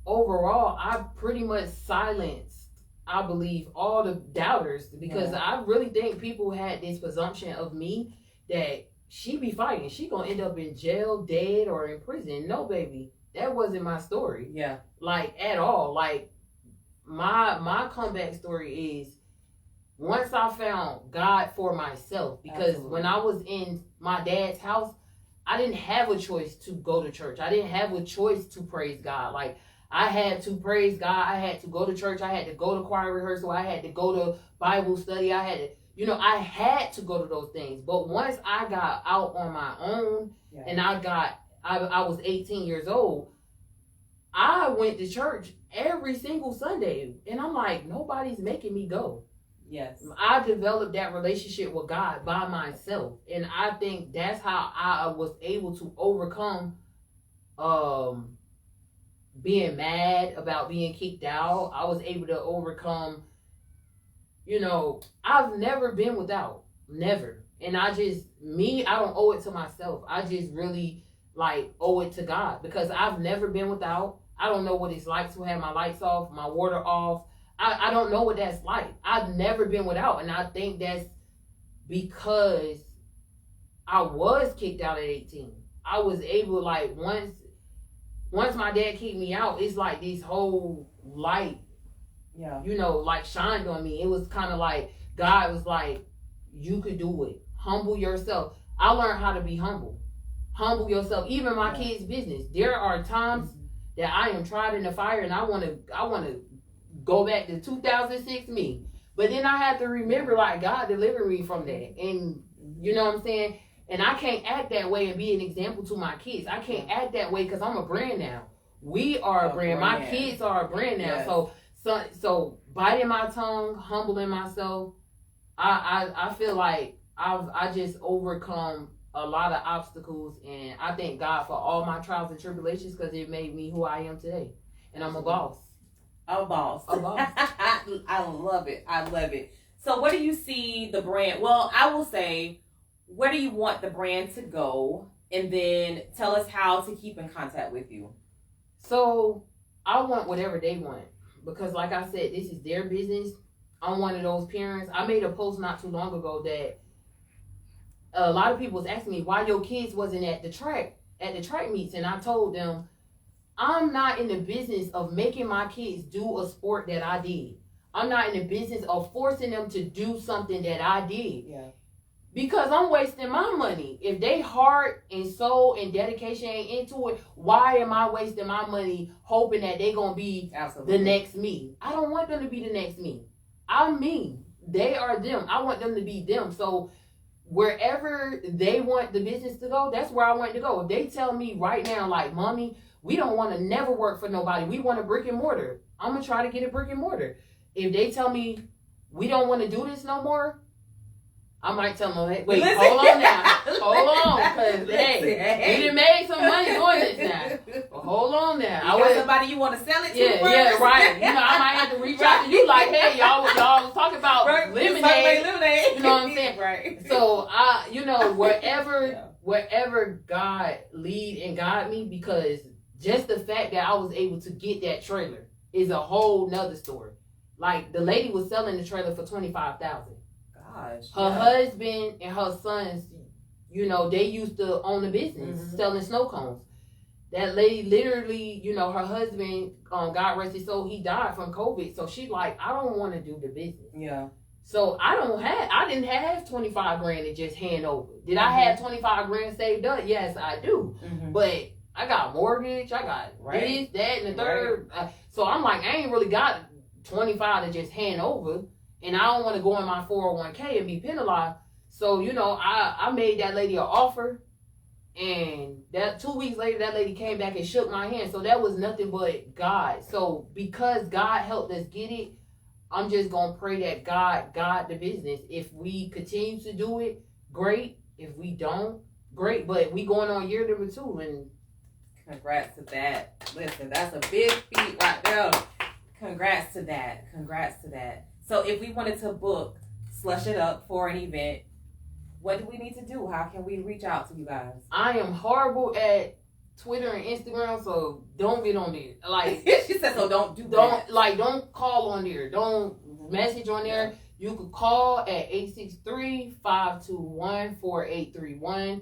overall, I pretty much silenced, I believe, all the doubters, because I really think people had this presumption of me that she be fighting. She gonna end up in jail, dead, or in prison. No, baby. That wasn't my story. Yeah. Like, at all. Like, my comeback story is, once I found God for myself, because when I was in my dad's house, I didn't have a choice to go to church. I didn't have a choice to praise God. Like, I had to praise God. I had to go to church. I had to go to choir rehearsal. I had to go to Bible study. I had to, I had to go to those things. But once I got out on my own and I was 18 years old, I went to church every single Sunday. And I'm like, nobody's making me go. Yes. I developed that relationship with God by myself. And I think that's how I was able to overcome being mad about being kicked out. I was able to overcome, I've never been without. Never. And I don't owe it to myself. I just really owe it to God, because I've never been without. I don't know what it's like to have my lights off, my water off. I don't know what that's like. I've never been without. And I think that's because I was kicked out at 18. I was able, once my dad kicked me out, it's like this whole light, shined on me. It was kind of like God was like, you could do it. Humble yourself. I learned how to be humble. Humble yourself. Even my kids' business. There are times that I am tried in the fire, and I want to go back to 2006 me. But then I have to remember, God delivered me from that. And you know what I'm saying? And I can't act that way and be an example to my kids. I can't act that way because I'm a brand now. We are a brand. My kids are a brand now. Yes. So biting my tongue, humbling myself, I feel like I just overcome a lot of obstacles. And I thank God for all my trials and tribulations, because it made me who I am today. And I'm a boss. A boss. A boss. I love it. I love it. So where do you see the brand? Well, I will say, where do you want the brand to go? And then tell us how to keep in contact with you. So I want whatever they want, because like I said, this is their business. I'm one of those parents. I made a post not too long ago that a lot of people was asking me why your kids wasn't at the track meets. And I told them, I'm not in the business of making my kids do a sport that I did. I'm not in the business of forcing them to do something that I did. Yeah. Because I'm wasting my money. If they heart and soul and dedication ain't into it, why am I wasting my money hoping that they going to be the next me? I don't want them to be the next me. I'm me. They are them. I want them to be them. So wherever they want the business to go, that's where I want it to go. If they tell me right now, Mommy, we don't want to never work for nobody. We want a brick and mortar. I'm going to try to get a brick and mortar. If they tell me we don't want to do this no more, I might tell them, hey, wait, hold on now. Hold on. Because, hey, we done made some money doing this now. Well, hold on now. I was somebody you want to sell it to. Yeah, right. You know, I might have to reach out to you like, hey, y'all was talking about lemonade. You know what I'm saying? Right. So wherever God lead and guide me, because just the fact that I was able to get that trailer is a whole nother story. Like, the lady was selling the trailer for $25,000. Gosh. Her husband and her sons, they used to own a business selling snow cones. That lady literally, her husband, God rest his soul, he died from COVID. So she's like, I don't want to do the business. Yeah. So I didn't have $25,000 to just hand over. Did I have $25,000 saved up? Yes, I do. But I got mortgage, I got this, that, and the third. So I'm like, I ain't really got $25 to just hand over. And I don't want to go in my 401k and be penalized. So, I made that lady an offer. And that 2 weeks later, that lady came back and shook my hand. So that was nothing but God. So because God helped us get it, I'm just going to pray that God the business. If we continue to do it, great. If we don't, great. But we going on year number 2. And congrats to that. Listen, that's a big feat right there. Congrats to that. So if we wanted to book Slush It Up for an event, what do we need to do? How can we reach out to you guys? I am horrible at Twitter and Instagram, so don't get on there. Like she said, so don't that. Don't call on there. Don't message on there. You could call at 863-521-4831.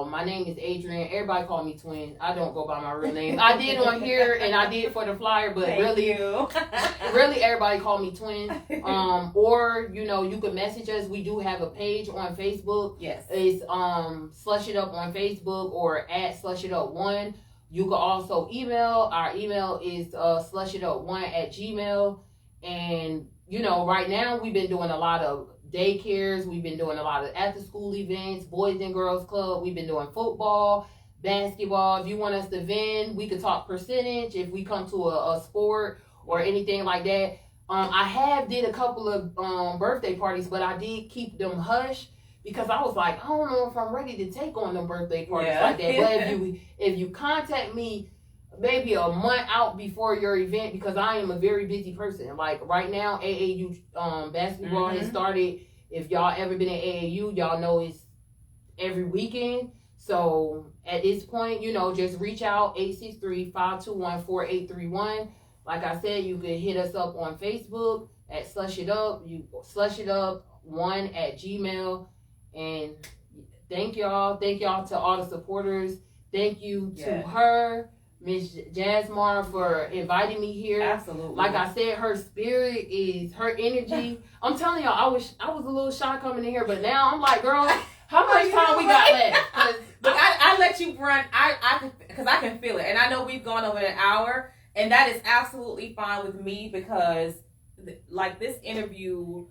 My name is Adrian. Everybody call me Twin. I don't go by my real name. I did on here and I did for the flyer, but really everybody call me Twin. Or you can message us. We do have a page on Facebook. Yes. It's Slush It Up on Facebook or at Slush It Up 1. You can also email. Our email is slushitup1@gmail. And right now we've been doing a lot of daycares. We've been doing a lot of after school events, Boys and Girls Club. We've been doing football, basketball. If you want us to vend, we could talk percentage if we come to a sport or anything like that. I have did a couple of birthday parties, but I did keep them hush because I was like, I don't know if I'm ready to take on them birthday parties like that. But if you contact me maybe a month out before your event, because I am a very busy person. Like right now, AAU basketball has started. If y'all ever been at AAU, y'all know it's every weekend. So at this point, just reach out 863-521-4831. Like I said, you can hit us up on Facebook at Slush It Up. You Slush It Up 1@gmail. And thank y'all to all the supporters. Thank you to her, Miss Jasmine, for inviting me here. Absolutely. Like I said, her spirit is her energy. I'm telling y'all, I was a little shy coming in here, but now I'm like, girl, how much time we got left? But I let you run. Because I can feel it, and I know we've gone over an hour, and that is absolutely fine with me because, like this interview,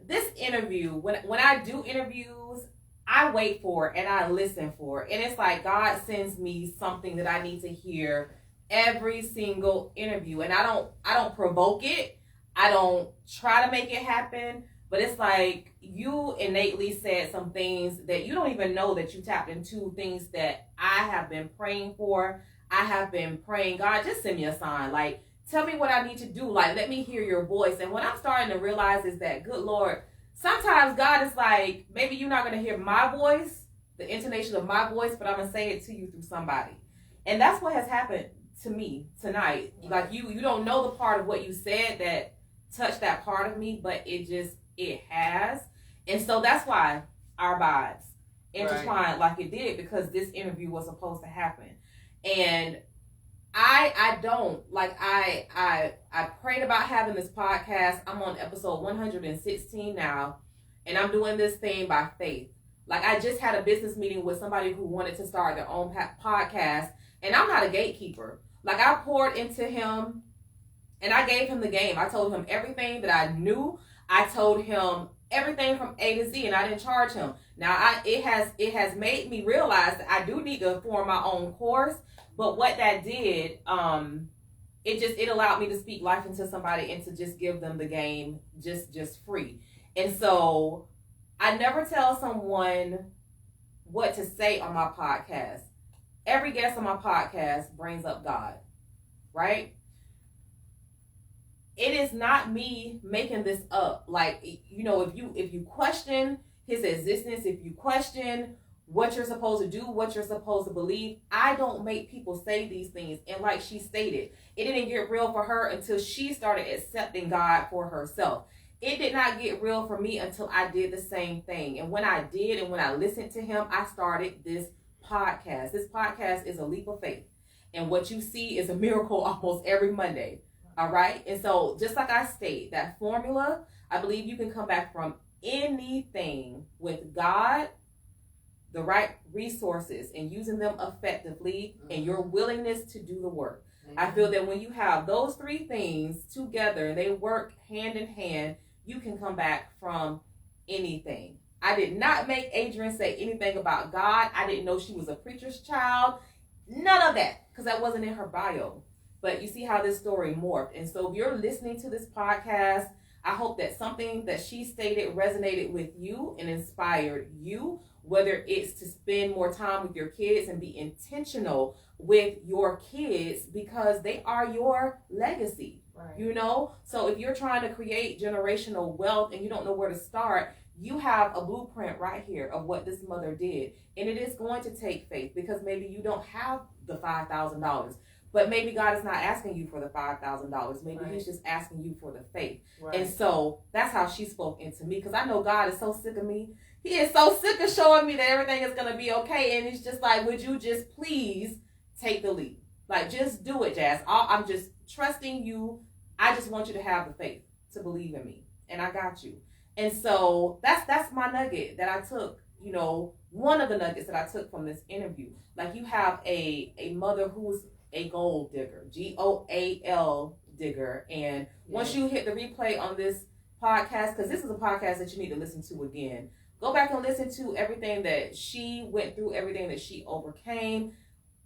when I do interviews, I wait for it and I listen for it. And it's like God sends me something that I need to hear every single interview. And I don't provoke it. I don't try to make it happen. But it's like you innately said some things that you don't even know that you tapped into, things that I have been praying for. I have been praying, God, just send me a sign. Like, tell me what I need to do. Like, let me hear your voice. And what I'm starting to realize is that, good Lord, sometimes God is like, maybe you're not going to hear my voice, the intonation of my voice, but I'm going to say it to you through somebody. And that's what has happened to me tonight. Like, you don't know the part of what you said that touched that part of me, but it has. And so that's why our vibes intertwined like it did, because this interview was supposed to happen. And I prayed about having this podcast. I'm on episode 116 now, and I'm doing this thing by faith. Like, I just had a business meeting with somebody who wanted to start their own podcast, and I'm not a gatekeeper. Like, I poured into him, and I gave him the game. I told him everything that I knew. I told him everything from A to Z, and I didn't charge him. Now, it has made me realize that I do need to form my own course. But what that did, it allowed me to speak life into somebody and to just give them the game just free. And so I never tell someone what to say on my podcast. every guest on my podcast brings up God, right? It is not me making this up. Like, you know, if you question his existence, if you question what you're supposed to do, what you're supposed to believe, I don't make people say these things. And like she stated, it didn't get real for her until she started accepting God for herself. It did not get real for me until I did the same thing. And when I did, and when I listened to him, I started this podcast. This podcast is a leap of faith. And what you see is a miracle almost every Monday. All right. And so just like I state, that formula, I believe you can come back from anything with God, the right resources, and using them effectively, and your willingness to do the work. I feel that when you have those three things together and they work hand in hand, you can come back from anything. I did not make Adrian say anything about God. I didn't know she was a preacher's child. None of that, because that wasn't in her bio. But you see how this story morphed. And so if you're listening to this podcast, I hope that something that she stated resonated with you and inspired you, whether it's to spend more time with your kids and be intentional with your kids because they are your legacy. Right. You know? So if you're trying to create generational wealth and you don't know where to start, you have a blueprint right here of what this mother did. And it is going to take faith because maybe you don't have the $5,000. But maybe God is not asking you for the $5,000. Maybe he's just asking you for the faith. Right. And so that's how she spoke into me, because I know God is so sick of me. He is so sick of showing me that everything is going to be okay. And it's just like, would you just please take the lead? Like, just do it, Jazz. I'm just trusting you. I just want you to have the faith to believe in me. And I got you. And so that's my nugget that I took, you know, one of the nuggets that I took from this interview. Like, you have a mother who's a gold digger, GOAL digger. And once you hit the replay on this podcast, because this is a podcast that you need to listen to again, go back and listen to everything that she went through, everything that she overcame,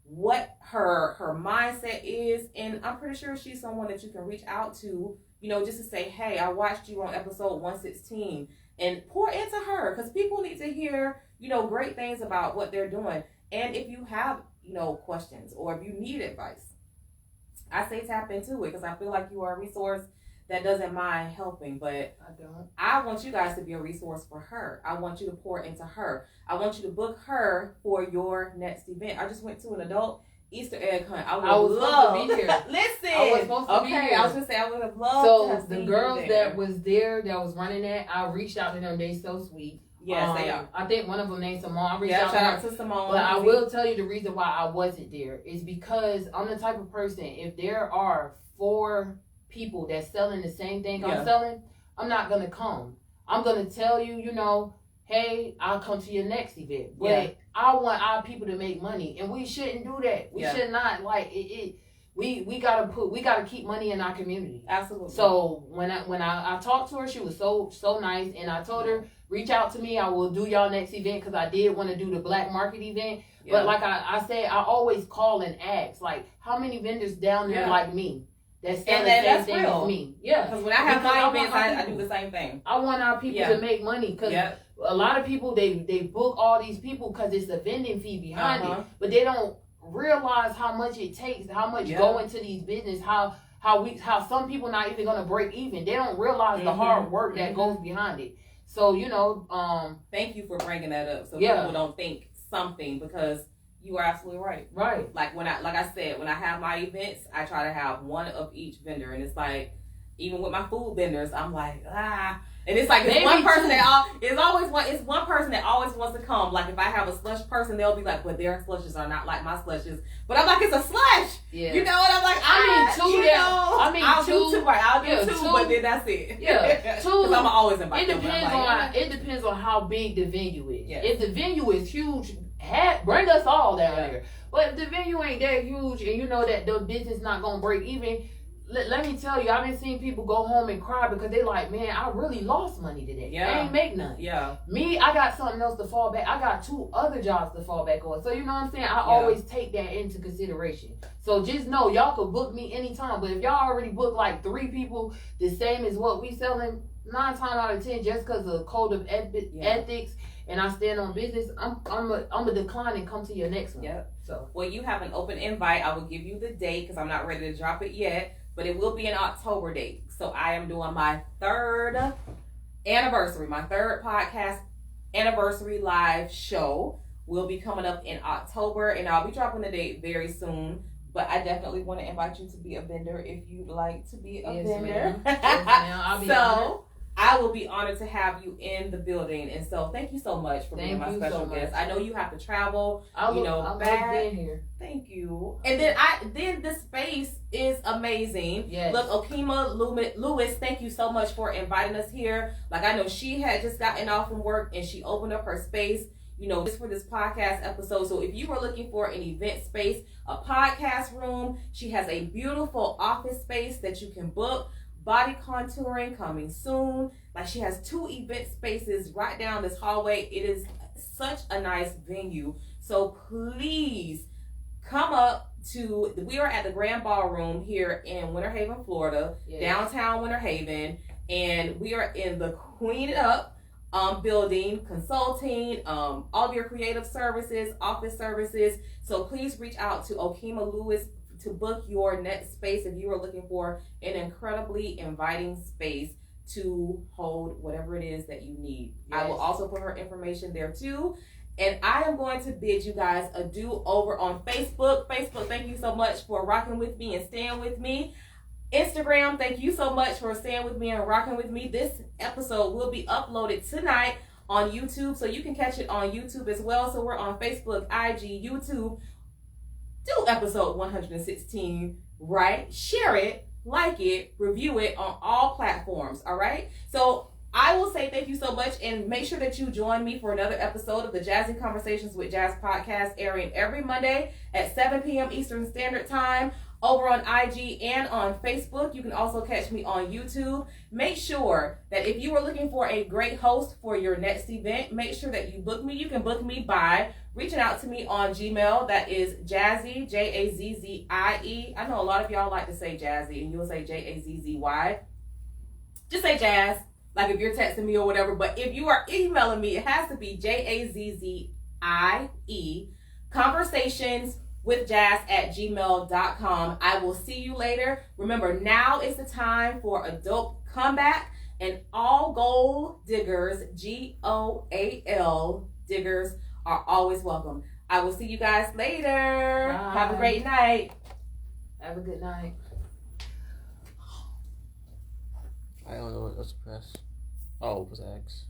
what her mindset is. And I'm pretty sure she's someone that you can reach out to, you know, just to say, hey, I watched you on episode 116, and pour into her, because people need to hear, you know, great things about what they're doing. And if you have, you know, questions or if you need advice, I say tap into it, because I feel like you are a resource that doesn't mind helping. But I want you guys to be a resource for her. I want you to pour into her. I want you to book her for your next event. I just went to an adult Easter egg hunt. I was supposed to be here. Listen, I was supposed to be here. I was gonna say I would have loved. So the girls that was there, that was running that, I reached out to them. They so sweet. Yes, they are. I think one of them named Simone. I reached out to Simone. But I will tell you the reason why I wasn't there is because I'm the type of person, if there are 4 people that's selling the same thing I'm selling, I'm not going to come. I'm going to tell you, you know, hey, I'll come to your next event. But I want our people to make money, and we shouldn't do that. We should not, like, we gotta keep money in our community. Absolutely. So when I talked to her, she was so nice, and I told her, reach out to me. I will do y'all next event, because I did want to do the black market event. Yeah. But like I said, I always call and ask, like, how many vendors down there like me that's selling the same thing as me? Yeah. Because when I have my events, I do the same thing. I want our people to make money, because a lot of people they book all these people because it's a vending fee behind it, but they don't realize how much it takes, how much go into these business, how some people not even gonna break even. They don't realize the hard work that goes behind it. So, you know, thank you for bringing that up, so people don't think something, because you are absolutely right. Right. Like when I said, when I have my events, I try to have one of each vendor, and it's like, even with my food vendors, I'm like, and it's like it's one person it's one person that always wants to come. Like if I have a slush person, they'll be like, but their slushes are not like my slushes. But I'm like, it's a slush. Yeah. You know, and I'm like, I'll do two, but then that's it. Yeah. Because I'm always invite them. It depends on how big the venue is. Yes. If the venue is huge, bring us all down there. But if the venue ain't that huge, and you know that the business not gonna break even, let me tell you, I've been seeing people go home and cry because they like, man, I really lost money today. Yeah. I ain't make none. Yeah. Me, I got something else to fall back. I got 2 other jobs to fall back on. So you know what I'm saying? I always take that into consideration. So just know, y'all could book me anytime. But if y'all already booked like 3 people the same as what we selling, 9 times out of 10, just because of code of ethics and I stand on business, I'm a decline and come to your next one. Yep. So, well, you have an open invite. I will give you the date because I'm not ready to drop it yet, but it will be an October date. So I am doing my 3rd anniversary, my 3rd podcast anniversary live show will be coming up in October, and I'll be dropping the date very soon. But I definitely want to invite you to be a vendor if you'd like to be a vendor. Ma'am. Yes, ma'am. I'll be honored. I will be honored to have you in the building, and so thank you so much for being my special guest. I know you have to travel, I love being here. Thank you. And then the space is amazing. Yes. Look, Okima Lewis, thank you so much for inviting us here. Like, I know she had just gotten off from work and she opened up her space, just for this podcast episode. So if you were looking for an event space, a podcast room, she has a beautiful office space that you can book. Body contouring coming soon. Like, she has 2 event spaces right down this hallway. It is such a nice venue. So please come up to, we are at the Grand Ballroom here in Winter Haven, Florida, downtown Winter Haven, and we are in the Queen It Up building, consulting, all of your creative services, office services. So please reach out to Okima Lewis to book your next space if you are looking for an incredibly inviting space to hold whatever it is that you need. Yes. I will also put her information there too. And I am going to bid you guys adieu over on Facebook. Facebook, thank you so much for rocking with me and staying with me. Instagram, thank you so much for staying with me and rocking with me. This episode will be uploaded tonight on YouTube, so you can catch it on YouTube as well. So we're on Facebook, IG, YouTube. Do episode 116, right? Share it, like it, review it on all platforms, all right? So I will say thank you so much, and make sure that you join me for another episode of the Jazzie Conversations with Jazz podcast, airing every Monday at 7 p.m. Eastern Standard Time over on IG and on Facebook. You can also catch me on YouTube. Make sure that if you are looking for a great host for your next event, make sure that you book me. You can book me by reaching out to me on Gmail. That is Jazzie, Jazzie. I know a lot of y'all like to say Jazzie, and you'll say Jazzy. Just say Jazz, like if you're texting me or whatever. But if you are emailing me, it has to be Jazzie, conversationswithjazz@gmail.com. I will see you later. Remember, now is the time for a dope comeback, and all gold diggers, GOAL diggers, are always welcome. I will see you guys later. Bye. Have a great night. Have a good night. I don't know what to press. Oh, it was X.